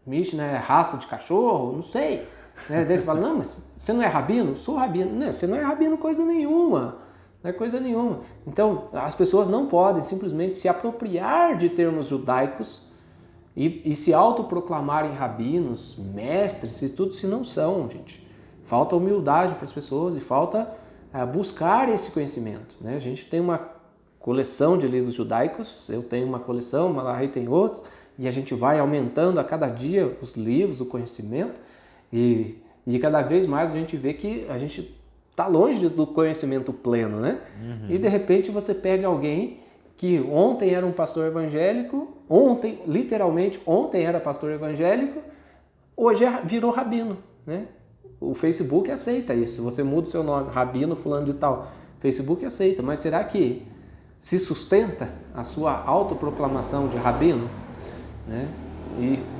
Mishnah é raça de cachorro? Não sei. Né? Daí você fala, não, mas você não é rabino? Sou rabino. Não, você não é rabino coisa nenhuma. Não é coisa nenhuma. Então, as pessoas não podem simplesmente se apropriar de termos judaicos e se autoproclamarem rabinos, mestres e tudo, se não são, gente. Falta humildade para as pessoas e falta buscar esse conhecimento, né? A gente tem uma coleção de livros judaicos, eu tenho uma coleção, Malachi tem outros, e a gente vai aumentando a cada dia os livros, o conhecimento, e cada vez mais a gente vê que a gente está longe do conhecimento pleno, né? Uhum. E de repente você pega alguém que ontem era um pastor evangélico, literalmente ontem era pastor evangélico, hoje virou rabino, né? O Facebook aceita isso. Você muda o seu nome, Rabino fulano de tal. Facebook aceita, mas será que se sustenta a sua autoproclamação de Rabino? Né?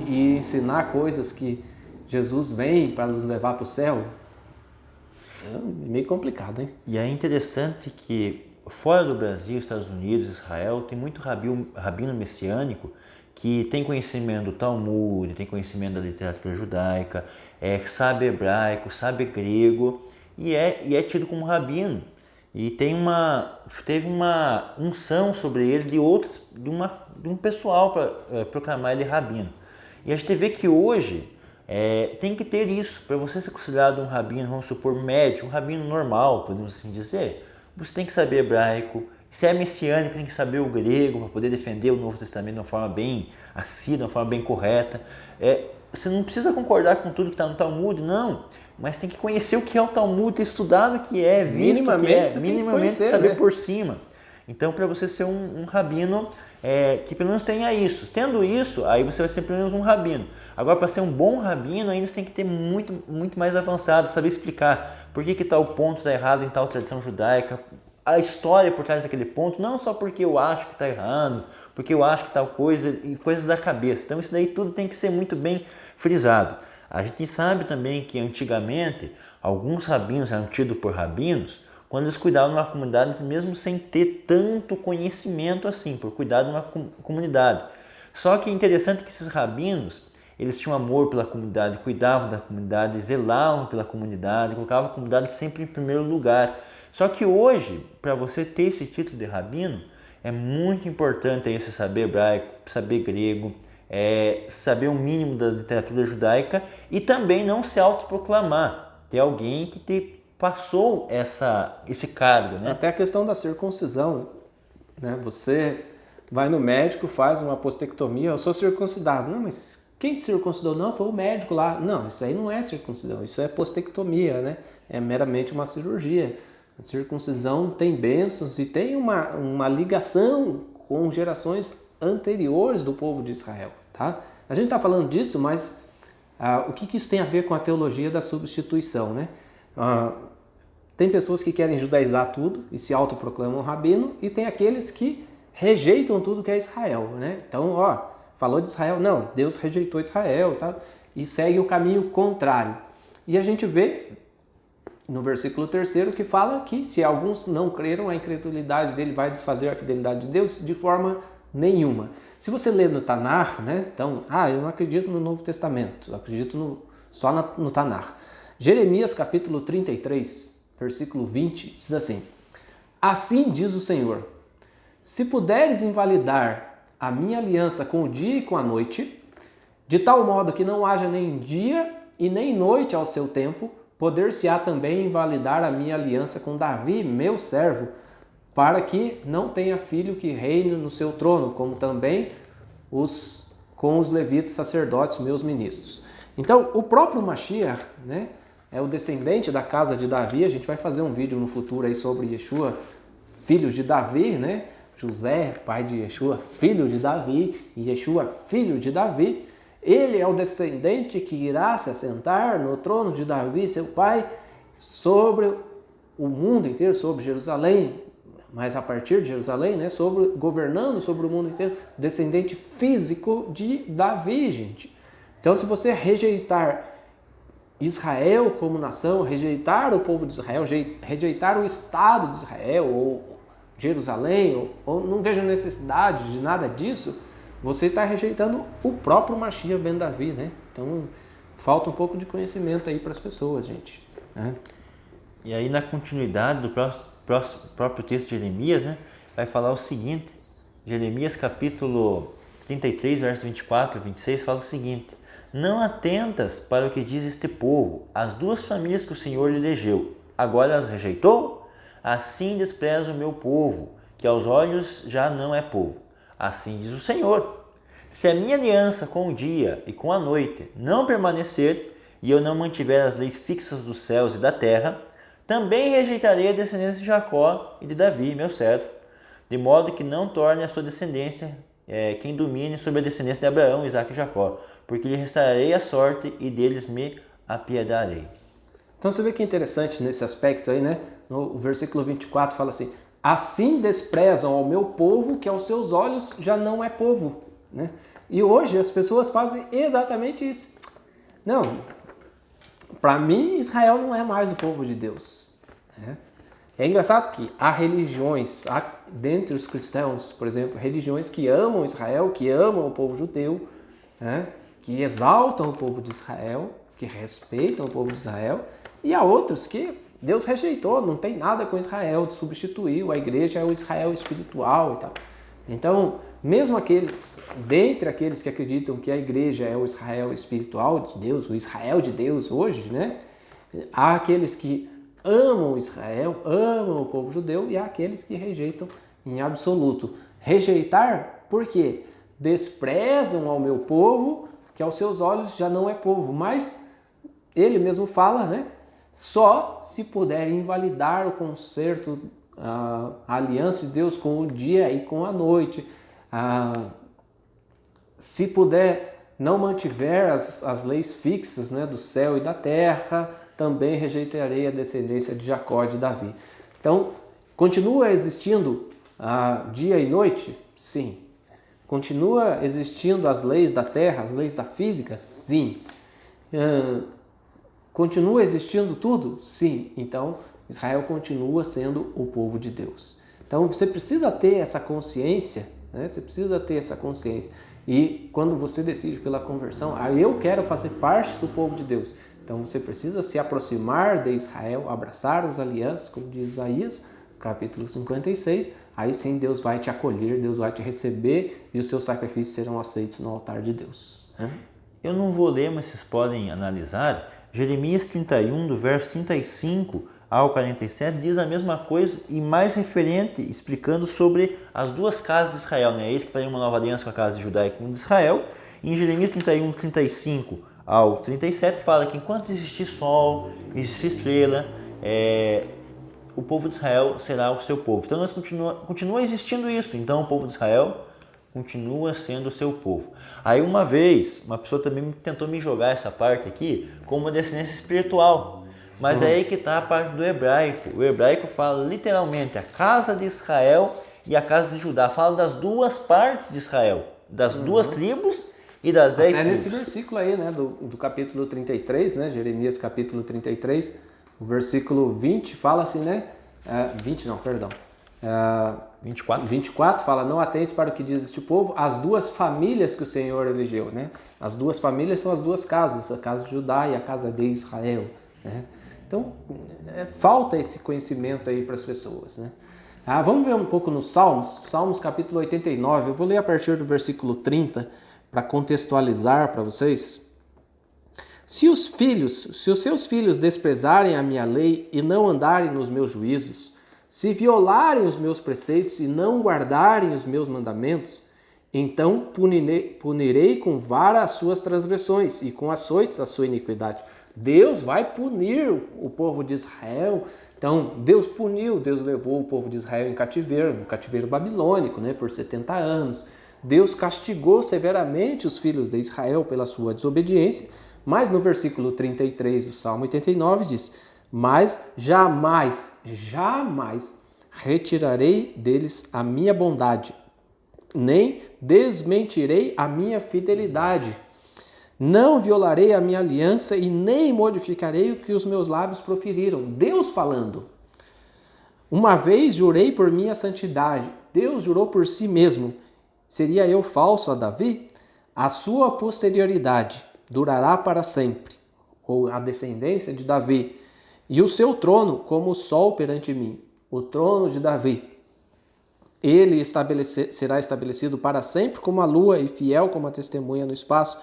E ensinar coisas que Jesus vem para nos levar para o céu? É meio complicado, hein? E é interessante que fora do Brasil, Estados Unidos, Israel, tem muito rabino messiânico que tem conhecimento do Talmud, tem conhecimento da literatura judaica, sabe hebraico, sabe grego e é tido como rabino. E teve uma unção sobre ele de um pessoal para proclamar ele rabino. E a gente vê que hoje tem que ter isso. Para você ser considerado um rabino, vamos supor, médio, um rabino normal, podemos assim dizer, você tem que saber hebraico. Se é messiânico, tem que saber o grego para poder defender o Novo Testamento de uma forma bem assídua, de uma forma bem correta. Você não precisa concordar com tudo que está no Talmud, não. Mas tem que conhecer o que é o Talmud, ter estudado o que é, visto o que é, minimamente saber, né? Por cima. Então, para você ser um rabino que pelo menos tenha isso. Tendo isso, aí você vai ser pelo menos um rabino. Agora, para ser um bom rabino, ainda você tem que ter muito, muito mais avançado, saber explicar por que tal ponto está errado em tal tradição judaica, a história por trás daquele ponto, não só porque eu acho que está errado, porque eu acho que tal coisa, e coisas da cabeça. Então, isso daí tudo tem que ser muito bem frisado. A gente sabe também que antigamente alguns rabinos eram tidos por rabinos quando eles cuidavam de uma comunidade mesmo sem ter tanto conhecimento assim, por cuidar de uma comunidade. Só que é interessante que esses rabinos, eles tinham amor pela comunidade, cuidavam da comunidade, zelavam pela comunidade, colocavam a comunidade sempre em primeiro lugar. Só que hoje, para você ter esse título de rabino, é muito importante aí você saber hebraico, saber grego, saber o mínimo da literatura judaica e também não se autoproclamar. Ter alguém que te passou esse cargo, né? Até a questão da circuncisão, né? Você vai no médico, faz uma apostectomia, eu sou circuncidado. Não, mas quem te circuncidou? Não, foi o médico lá. Não, isso aí não é circuncisão, isso é apostectomia, né? É meramente uma cirurgia. A circuncisão tem bênçãos e tem uma ligação com gerações anteriores do povo de Israel, tá? A gente está falando disso, mas o que isso tem a ver com a teologia da substituição, né? Tem pessoas que querem judaizar tudo e se autoproclamam rabino, e tem aqueles que rejeitam tudo que é Israel, né? Então, falou de Israel, não, Deus rejeitou Israel, tá? E segue o caminho contrário. E a gente vê no versículo 3º que fala que se alguns não creram, a incredulidade dele vai desfazer a fidelidade de Deus de forma nenhuma. Se você ler no Tanar, né? Então, eu não acredito no Novo Testamento, eu acredito só no Tanar. Jeremias capítulo 33, versículo 20, diz assim: assim diz o Senhor, se puderes invalidar a minha aliança com o dia e com a noite, de tal modo que não haja nem dia e nem noite ao seu tempo, poder-se-á também invalidar a minha aliança com Davi, meu servo, para que não tenha filho que reine no seu trono, como também com os levitas sacerdotes, meus ministros. Então, o próprio Mashiach, né, é o descendente da casa de Davi. A gente vai fazer um vídeo no futuro aí sobre Yeshua, filho de Davi, né? José, pai de Yeshua, filho de Davi, e Yeshua, filho de Davi. Ele é o descendente que irá se assentar no trono de Davi, seu pai, sobre o mundo inteiro, sobre Jerusalém, mas a partir de Jerusalém, né, governando sobre o mundo inteiro, descendente físico de Davi, gente. Então, se você rejeitar Israel como nação, rejeitar o povo de Israel, rejeitar o Estado de Israel, ou Jerusalém, ou não vejo necessidade de nada disso, você está rejeitando o próprio Mashiach ben Davi, né? Então, falta um pouco de conhecimento aí para as pessoas, gente. Né? E aí, na continuidade do próprio texto de Jeremias, né, vai falar o seguinte: Jeremias capítulo 33, versos 24 e 26, fala o seguinte: não atentas para o que diz este povo, as duas famílias que o Senhor lhe elegeu, agora as rejeitou? Assim despreza o meu povo, que aos olhos já não é povo. Assim diz o Senhor: se a minha aliança com o dia e com a noite não permanecer, e eu não mantiver as leis fixas dos céus e da terra, também rejeitarei a descendência de Jacó e de Davi, meu servo, de modo que não torne a sua descendência quem domine sobre a descendência de Abraão, Isaque e Jacó, porque lhe restaurarei a sorte e deles me apiedarei. Então você vê que é interessante nesse aspecto aí, né? No versículo 24 fala assim: assim desprezam ao meu povo que aos seus olhos já não é povo, né? E hoje as pessoas fazem exatamente isso. Não, para mim Israel não é mais o povo de Deus, né? É engraçado que há religiões, dentre os cristãos, por exemplo, religiões que amam Israel, que amam o povo judeu, né? Que exaltam o povo de Israel, que respeitam o povo de Israel, e há outros que Deus rejeitou, não tem nada com Israel, substituiu, a igreja é o Israel espiritual e tal. Então, mesmo dentre aqueles que acreditam que a igreja é o Israel espiritual de Deus, o Israel de Deus hoje, né? Há aqueles que amam Israel, amam o povo judeu, e há aqueles que rejeitam em absoluto. Rejeitar por quê? Desprezam ao meu povo, que aos seus olhos já não é povo, mas ele mesmo fala, né? Só se puder invalidar o concerto, a aliança de Deus com o dia e com a noite, se puder não mantiver as leis fixas, né, do céu e da terra, também rejeitarei a descendência de Jacó e de Davi. Então, continua existindo dia e noite? Sim. Continua existindo as leis da terra, as leis da física? Sim. Continua existindo tudo? Sim. Então, Israel continua sendo o povo de Deus. Então, você precisa ter essa consciência, né? Você precisa ter essa consciência. E quando você decide pela conversão, eu quero fazer parte do povo de Deus. Então, você precisa se aproximar de Israel, abraçar as alianças, como diz Isaías, capítulo 56. Aí sim, Deus vai te acolher, Deus vai te receber e os seus sacrifícios serão aceitos no altar de Deus, né? Eu não vou ler, mas vocês podem analisar. Jeremias 31, do verso 35 ao 47, diz a mesma coisa e mais referente, explicando sobre as duas casas de Israel, né? Eis que farei uma nova aliança com a casa de Judá e com de Israel. E em Jeremias 31, 35 ao 37, fala que enquanto existir sol, existir estrela, o povo de Israel será o seu povo. Então, continua existindo isso. Então, o povo de Israel continua sendo o seu povo. Aí, uma vez, uma pessoa também tentou me jogar essa parte aqui como uma descendência espiritual. Mas é aí que está a parte do hebraico. O hebraico fala literalmente a casa de Israel e a casa de Judá. Fala das duas partes de Israel, das duas tribos e das 10 tribos. Nesse versículo aí, né, do capítulo 33, né, Jeremias capítulo 33, o versículo 20 fala assim, né? 24 fala: não atentes para o que diz este povo, as duas famílias que o Senhor elegeu, né? As duas famílias são as duas casas, a casa de Judá e a casa de Israel, né? Então, falta esse conhecimento aí para as pessoas, né? Vamos ver um pouco nos Salmos, Salmos capítulo 89, eu vou ler a partir do versículo 30 para contextualizar para vocês. Se os seus filhos desprezarem a minha lei e não andarem nos meus juízos, se violarem os meus preceitos e não guardarem os meus mandamentos, então punirei com vara as suas transgressões e com açoites a sua iniquidade. Deus vai punir o povo de Israel. Então, Deus puniu, Deus levou o povo de Israel em cativeiro, no cativeiro babilônico, né, por 70 anos. Deus castigou severamente os filhos de Israel pela sua desobediência, mas no versículo 33 do Salmo 89 diz: mas jamais retirarei deles a minha bondade, nem desmentirei a minha fidelidade. Não violarei a minha aliança e nem modificarei o que os meus lábios proferiram. Deus falando. Uma vez jurei por minha santidade. Deus jurou por si mesmo. Seria eu falso a Davi? A sua posterioridade durará para sempre, ou a descendência de Davi, e o seu trono como o sol perante mim, o trono de Davi. Ele será estabelecido para sempre como a lua e fiel como a testemunha no espaço.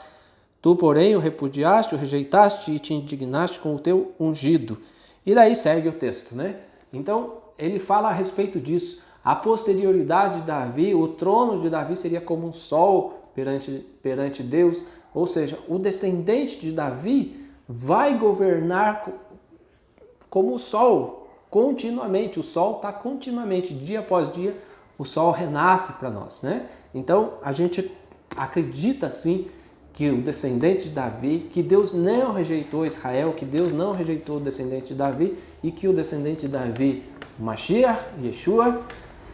Tu, porém, o repudiaste, o rejeitaste e te indignaste com o teu ungido. E daí segue o texto, né? Então, ele fala a respeito disso. A posterioridade de Davi, o trono de Davi seria como um sol perante Deus. Ou seja, o descendente de Davi vai governar como o sol, continuamente. O sol está continuamente, dia após dia, o sol renasce para nós, né? Então, a gente acredita, sim, que o descendente de Davi, que Deus não rejeitou Israel, que Deus não rejeitou o descendente de Davi e que o descendente de Davi, Mashiach, Yeshua,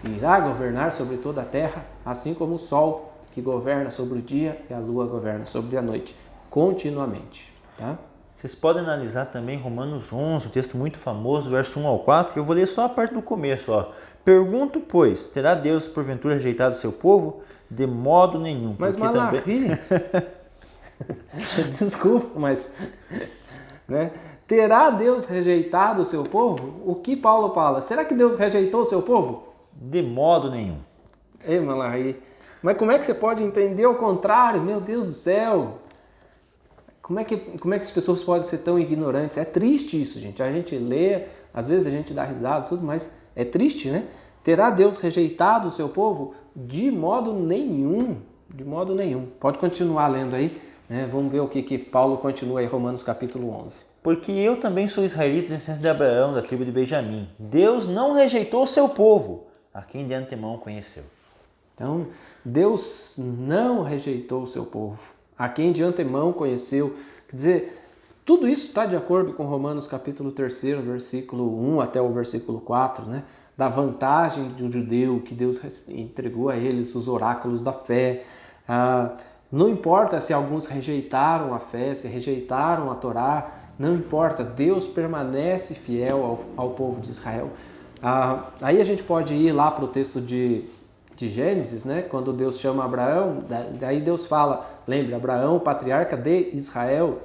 irá governar sobre toda a terra, assim como o sol que governa sobre o dia e a lua governa sobre a noite, continuamente. Tá? Vocês podem analisar também Romanos 11, um texto muito famoso, verso 1 ao 4, eu vou ler só a parte do começo. Ó. Pergunto, pois, terá Deus porventura rejeitado seu povo? De modo nenhum. Mas Malachi, também... desculpa, mas né? Terá Deus rejeitado o seu povo? O que Paulo fala? Será que Deus rejeitou o seu povo? De modo nenhum. Ei, Malachi, mas como é que você pode entender o contrário? Meu Deus do céu! Como é que as pessoas podem ser tão ignorantes? É triste isso, gente. A gente lê, às vezes a gente dá risada, tudo, mas é triste, né? Terá Deus rejeitado o seu povo? De modo nenhum. De modo nenhum. Pode continuar lendo aí, né? Vamos ver o que Paulo continua aí, Romanos capítulo 11. Porque eu também sou israelita, descendente de Abraão, da tribo de Benjamim. Deus não rejeitou o seu povo, a quem de antemão conheceu. Então, Deus não rejeitou o seu povo, a quem de antemão conheceu. Quer dizer, tudo isso está de acordo com Romanos capítulo 3, versículo 1 até o versículo 4, né? Da vantagem do judeu, que Deus entregou a eles os oráculos da fé. Não importa se alguns rejeitaram a fé, se rejeitaram a Torá, não importa, Deus permanece fiel ao povo de Israel. Aí a gente pode ir lá para o texto de Gênesis, né? Quando Deus chama Abraão, daí Deus fala, lembre, Abraão, patriarca de Israel,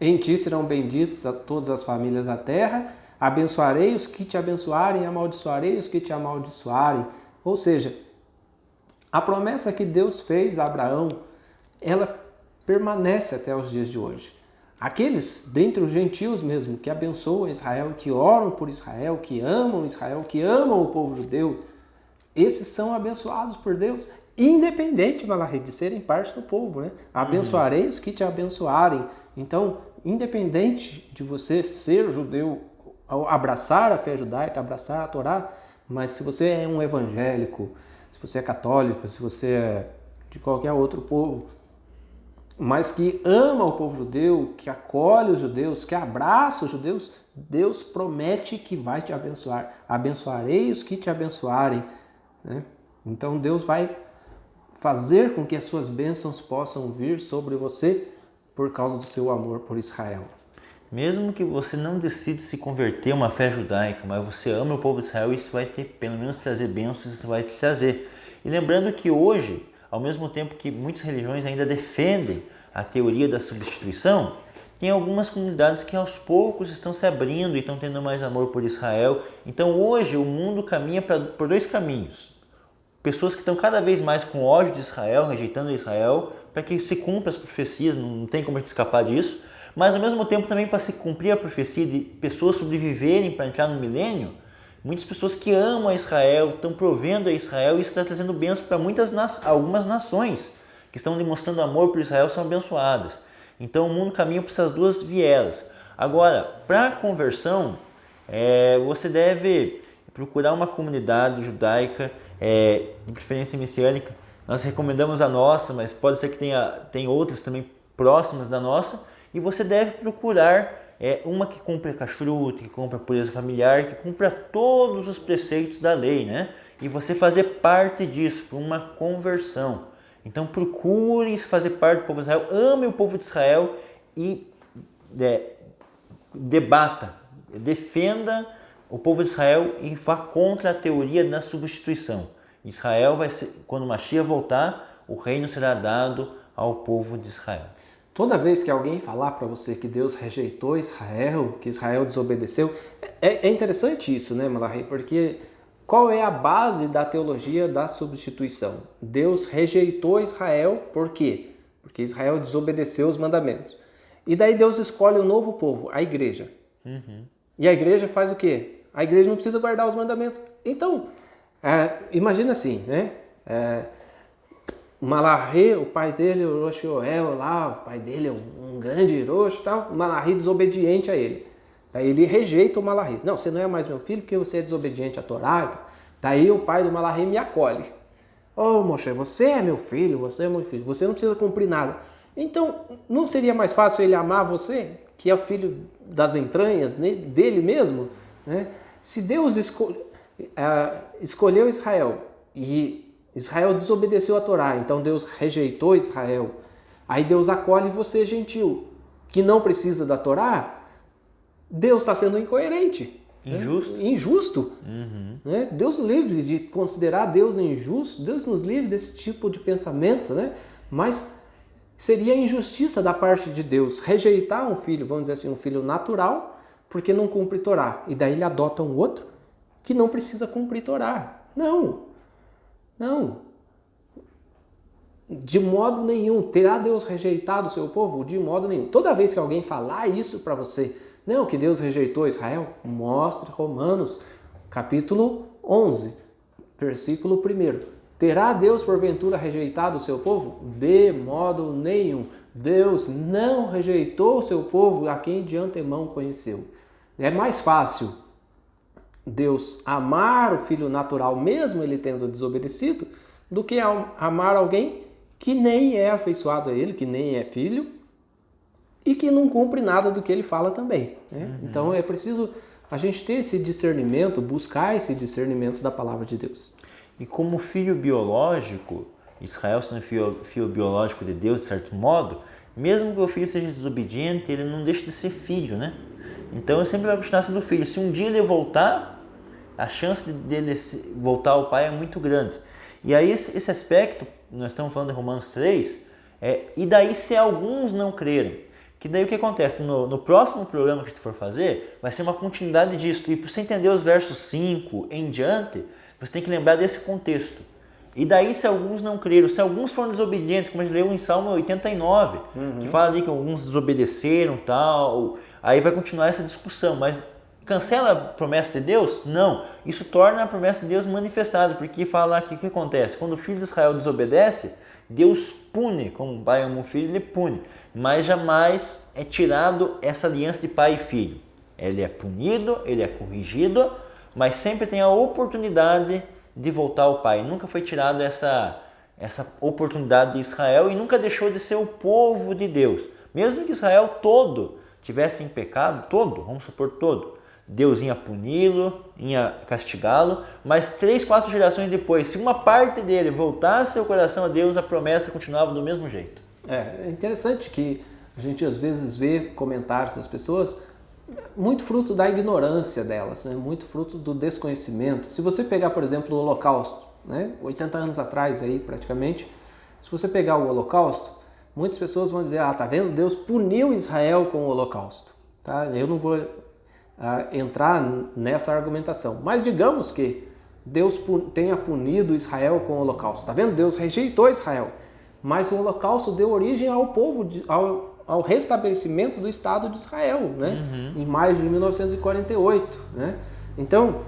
em ti serão benditos todas as famílias da terra, abençoarei os que te abençoarem, amaldiçoarei os que te amaldiçoarem. Ou seja, a promessa que Deus fez a Abraão, ela permanece até os dias de hoje. Aqueles, dentre os gentios mesmo, que abençoam Israel, que oram por Israel, que amam o povo judeu, esses são abençoados por Deus, independente, Malachi, de serem parte do povo, né? Abençoarei os que te abençoarem. Então, independente de você ser judeu, abraçar a fé judaica, abraçar a Torá, mas se você é um evangélico, se você é católico, se você é de qualquer outro povo, mas que ama o povo judeu, que acolhe os judeus, que abraça os judeus, Deus promete que vai te abençoar. Abençoarei os que te abençoarem. Né? Então Deus vai fazer com que as suas bênçãos possam vir sobre você por causa do seu amor por Israel. Mesmo que você não decida se converter a uma fé judaica, mas você ama o povo de Israel, isso vai ter, pelo menos trazer bênçãos, isso vai te trazer. E lembrando que hoje, ao mesmo tempo que muitas religiões ainda defendem a teoria da substituição, tem algumas comunidades que aos poucos estão se abrindo e estão tendo mais amor por Israel. Então hoje o mundo caminha por dois caminhos. Pessoas que estão cada vez mais com ódio de Israel, rejeitando Israel, para que se cumpra as profecias, não tem como a gente escapar disso. Mas ao mesmo tempo também para se cumprir a profecia de pessoas sobreviverem para entrar no milênio, muitas pessoas que amam a Israel, estão provendo a Israel e isso está trazendo bênçãos para algumas nações que estão demonstrando amor por Israel, são abençoadas. Então o mundo caminha por essas duas vielas. Agora, para a conversão, você deve procurar uma comunidade judaica, de preferência messiânica. Nós recomendamos a nossa, mas pode ser que tem outras também próximas da nossa. E você deve procurar uma que cumpra kashrut, que cumpra a pureza familiar, que cumpra todos os preceitos da lei, né? E você fazer parte disso, por uma conversão. Então procure fazer parte do povo de Israel, ame o povo de Israel e debata, defenda o povo de Israel e vá contra a teoria da substituição. Israel vai ser, quando Mashiach voltar, o reino será dado ao povo de Israel. Toda vez que alguém falar para você que Deus rejeitou Israel, que Israel desobedeceu, é interessante isso, né, Malachi? Porque qual é a base da teologia da substituição? Deus rejeitou Israel, por quê? Porque Israel desobedeceu os mandamentos. E daí Deus escolhe um novo povo, a igreja. E a igreja faz o quê? A igreja não precisa guardar os mandamentos. Então, imagina assim, né? Malachi, o pai dele, o Rosh Yoel lá, o pai dele é um grande Rosh e tal, o Malachi desobediente a ele. Daí ele rejeita o Malachi. Não, você não é mais meu filho porque você é desobediente à Torá. E tal. Daí o pai do Malachi me acolhe. Moshe, você é meu filho, você é meu filho, você não precisa cumprir nada. Então, não seria mais fácil ele amar você, que é o filho das entranhas dele mesmo? Né? Se Deus escolheu Israel e Israel desobedeceu a Torá, então Deus rejeitou Israel, aí Deus acolhe você, gentil, que não precisa da Torá, Deus está sendo incoerente. Injusto. Né? Injusto. Né? Deus livre de considerar Deus injusto, Deus nos livre desse tipo de pensamento, né? Mas seria injustiça da parte de Deus rejeitar um filho, vamos dizer assim, um filho natural, porque não cumpre Torá. E daí ele adota um outro que não precisa cumprir Torá. Não. De modo nenhum. Terá Deus rejeitado o seu povo? De modo nenhum. Toda vez que alguém falar isso para você, não, que Deus rejeitou Israel, mostre Romanos, capítulo 11, versículo 1. Terá Deus porventura rejeitado o seu povo? De modo nenhum. Deus não rejeitou o seu povo a quem de antemão conheceu. É mais fácil Deus amar o filho natural, mesmo ele tendo desobedecido, do que amar alguém que nem é afeiçoado a ele, que nem é filho, e que não cumpre nada do que ele fala também. Né? Então é preciso a gente ter esse discernimento, buscar esse discernimento da palavra de Deus. E como filho biológico, Israel sendo filho biológico de Deus, de certo modo, mesmo que o filho seja desobediente, ele não deixa de ser filho, né? Então ele sempre vai continuar sendo filho. Se um dia ele voltar, a chance dele voltar ao pai é muito grande. E aí esse aspecto, nós estamos falando de Romanos 3, e daí se alguns não crerem? Que daí o que acontece? No próximo programa que a gente for fazer, vai ser uma continuidade disso. E para você entender os versos 5 em diante, você tem que lembrar desse contexto. E daí se alguns não creram, se alguns foram desobedientes, como a gente leu em Salmo 89, que fala ali que alguns desobedeceram e tal, aí vai continuar essa discussão. Mas cancela a promessa de Deus? Não. Isso torna a promessa de Deus manifestada, porque fala aqui o que acontece. Quando o filho de Israel desobedece, Deus pune, como um pai ama um filho, ele pune. Mas jamais é tirado essa aliança de pai e filho. Ele é punido, ele é corrigido, mas sempre tem a oportunidade de voltar ao pai. Nunca foi tirado essa oportunidade de Israel e nunca deixou de ser o povo de Deus. Mesmo que Israel todo tivesse em pecado, vamos supor todo, Deus ia puni-lo, ia castigá-lo, mas 3, 4 gerações depois, se uma parte dele voltasse seu coração a Deus, a promessa continuava do mesmo jeito. É interessante que a gente às vezes vê comentários das pessoas muito fruto da ignorância delas, né? Muito fruto do desconhecimento. Se você pegar, por exemplo, o Holocausto, né? 80 anos atrás aí praticamente, se você pegar o Holocausto, muitas pessoas vão dizer, tá vendo? Deus puniu Israel com o Holocausto. Tá? Eu não vou entrar nessa argumentação, mas digamos que Deus tenha punido Israel com o Holocausto. Tá vendo? Deus rejeitou Israel, mas o Holocausto deu origem ao povo, ao restabelecimento do Estado de Israel, né? Em maio de 1948. Né? Então,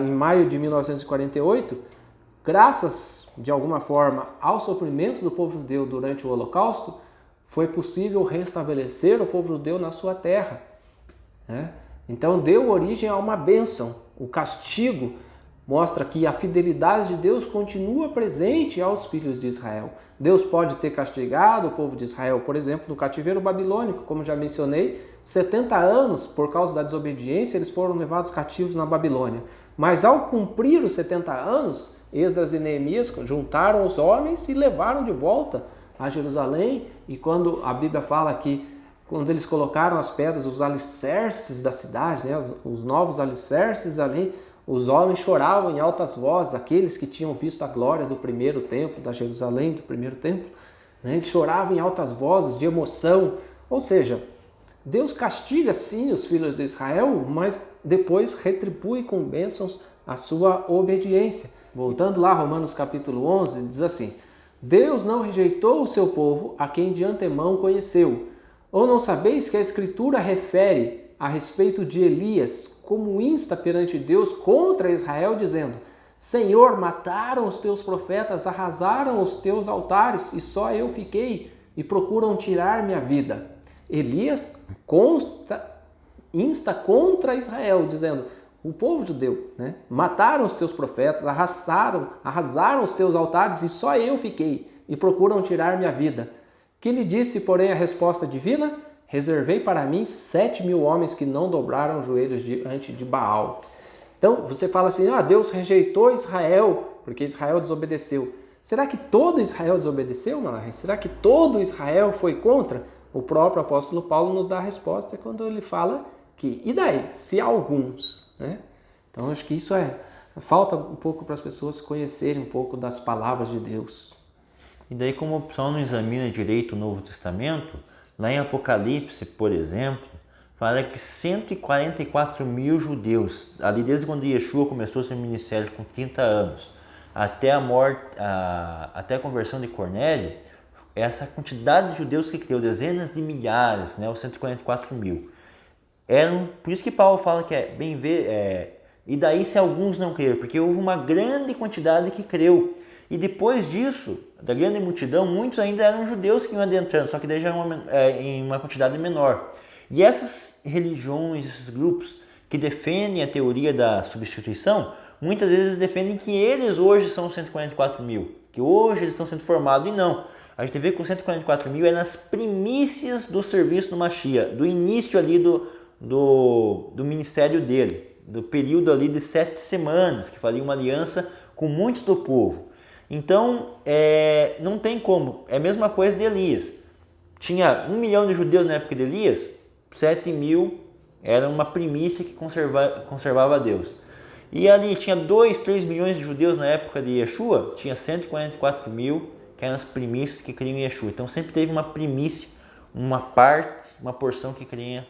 em maio de 1948, graças, de alguma forma, ao sofrimento do povo judeu durante o Holocausto, foi possível restabelecer o povo judeu na sua terra. Né? Então, deu origem a uma bênção. O castigo mostra que a fidelidade de Deus continua presente aos filhos de Israel. Deus pode ter castigado o povo de Israel, por exemplo, no cativeiro babilônico, como já mencionei, 70 anos, por causa da desobediência, eles foram levados cativos na Babilônia. Mas ao cumprir os 70 anos, Esdras e Neemias juntaram os homens e levaram de volta a Jerusalém. E quando a Bíblia fala que quando eles colocaram as pedras, os alicerces da cidade, né, os novos alicerces ali, os homens choravam em altas vozes, aqueles que tinham visto a glória do primeiro templo, da Jerusalém, do primeiro templo, né, eles choravam em altas vozes de emoção. Ou seja, Deus castiga sim os filhos de Israel, mas depois retribui com bênçãos a sua obediência. Voltando lá, Romanos capítulo 11, diz assim: Deus não rejeitou o seu povo a quem de antemão conheceu. Ou não sabeis que a Escritura refere a respeito de Elias, como insta perante Deus contra Israel, dizendo: Senhor, mataram os teus profetas, arrasaram os teus altares, e só eu fiquei, e procuram tirar minha vida. Elias insta contra Israel, dizendo: o povo judeu, né, mataram os teus profetas, arrasaram os teus altares, e só eu fiquei, e procuram tirar minha vida. Que lhe disse, porém, a resposta divina? Reservei para mim 7.000 homens que não dobraram os joelhos diante de Baal. Então, você fala assim, Deus rejeitou Israel, porque Israel desobedeceu. Será que todo Israel desobedeceu, Malachi? Será que todo Israel foi contra? O próprio apóstolo Paulo nos dá a resposta quando ele fala que, e daí, se alguns, né? Então, acho que isso falta um pouco para as pessoas conhecerem um pouco das palavras de Deus. E daí, como o pessoal não examina direito o Novo Testamento, lá em Apocalipse, por exemplo, fala que 144.000 judeus, ali desde quando Yeshua começou seu ministério com 30 anos, até a morte, até a conversão de Cornélio, essa quantidade de judeus que criou, dezenas de milhares, né, os 144.000. Por isso que Paulo fala que bem ver, e daí se alguns não creram, porque houve uma grande quantidade que creu. E depois disso, da grande multidão, muitos ainda eram judeus que iam adentrando, só que daí já em uma quantidade menor. E essas religiões, esses grupos que defendem a teoria da substituição, muitas vezes defendem que eles hoje são 144.000, que hoje eles estão sendo formados, e não. A gente vê que os 144.000 é nas primícias do serviço do Mashiach, do início ali do ministério dele, do período ali de 7 semanas, que faria uma aliança com muitos do povo. Então, não tem como. É a mesma coisa de Elias. Tinha 1 milhão de judeus na época de Elias, 7.000 era uma primícia que conservava a Deus. E ali tinha 2, 3 milhões de judeus na época de Yeshua, tinha 144.000 que eram as primícias que criam em Yeshua. Então sempre teve uma primícia, uma parte, uma porção que cria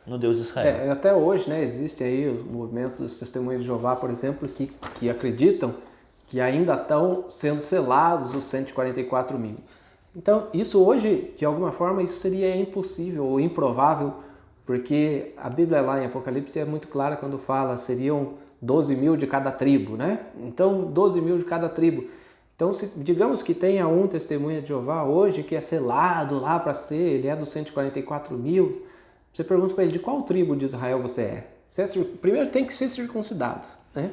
no Deus de Israel. Até hoje, né, existe aí o movimento dos Testemunhos de Jeová, por exemplo, que acreditam que ainda estão sendo selados os 144.000. Então, isso hoje, de alguma forma, isso seria impossível ou improvável, porque a Bíblia lá em Apocalipse é muito clara quando fala seriam 12.000 de cada tribo, né? Então, 12.000 de cada tribo. Então, digamos que tenha um testemunha de Jeová hoje que é selado lá para ser, ele é dos 144.000, você pergunta para ele de qual tribo de Israel você é. Primeiro tem que ser circuncidado, né?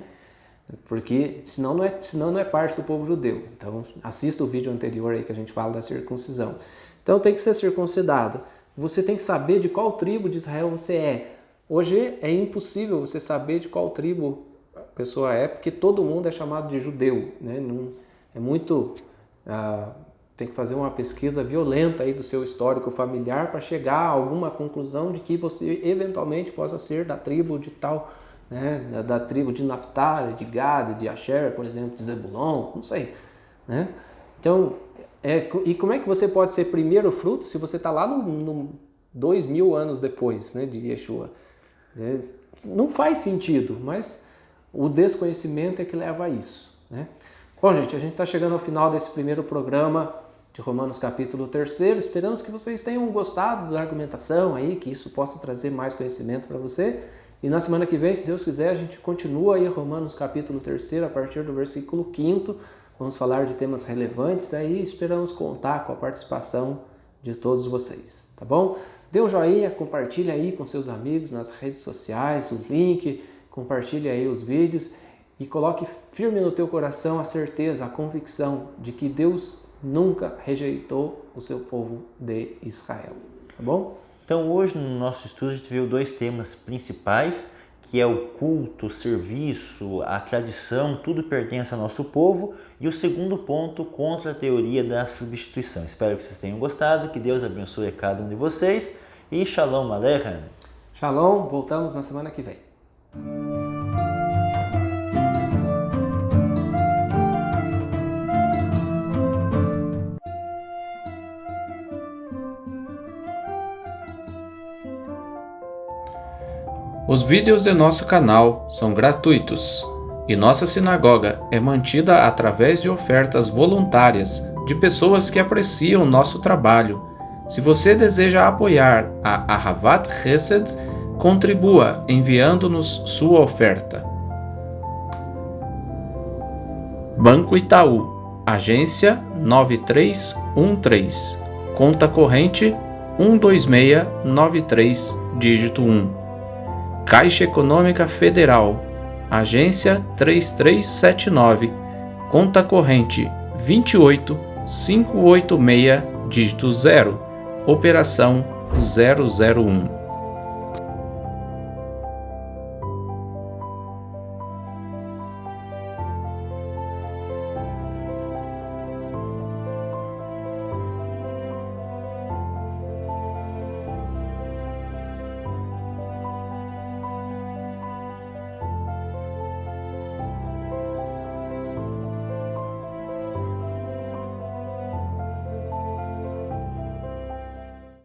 Porque senão não é parte do povo judeu. Então assista o vídeo anterior aí que a gente fala da circuncisão. Então tem que ser circuncidado. Você tem que saber de qual tribo de Israel você é. Hoje é impossível você saber de qual tribo a pessoa é, porque todo mundo é chamado de judeu, né? Não, é muito... tem que fazer uma pesquisa violenta aí do seu histórico familiar para chegar a alguma conclusão de que você eventualmente possa ser da tribo de tal... né, da tribo de Naftali, de Gad, de Asher, por exemplo, de Zebulon, não sei, né? Então, e como é que você pode ser primeiro fruto se você está lá no 2.000 anos depois, né, de Yeshua? Não faz sentido, mas o desconhecimento é que leva a isso, né? Bom, gente, a gente está chegando ao final desse primeiro programa de Romanos capítulo 3. Esperamos que vocês tenham gostado da argumentação aí, que isso possa trazer mais conhecimento para você. E na semana que vem, se Deus quiser, a gente continua aí Romanos capítulo 3, a partir do versículo 5º. Vamos falar de temas relevantes aí, esperamos contar com a participação de todos vocês, tá bom? Dê um joinha, compartilhe aí com seus amigos nas redes sociais, o link, compartilhe aí os vídeos e coloque firme no teu coração a certeza, a convicção de que Deus nunca rejeitou o seu povo de Israel, tá bom? Então hoje no nosso estudo a gente viu 2 temas principais, que é o culto, o serviço, a tradição, tudo pertence ao nosso povo, e o segundo ponto, contra a teoria da substituição. Espero que vocês tenham gostado, que Deus abençoe cada um de vocês, e Shalom Aleichem. Shalom, voltamos na semana que vem. Os vídeos de nosso canal são gratuitos e nossa sinagoga é mantida através de ofertas voluntárias de pessoas que apreciam nosso trabalho. Se você deseja apoiar a Ahavat Chesed, contribua enviando-nos sua oferta. Banco Itaú, agência 9313, conta corrente 12693, dígito 1. Caixa Econômica Federal, agência 3379, conta corrente 28586, dígito 0, operação 001.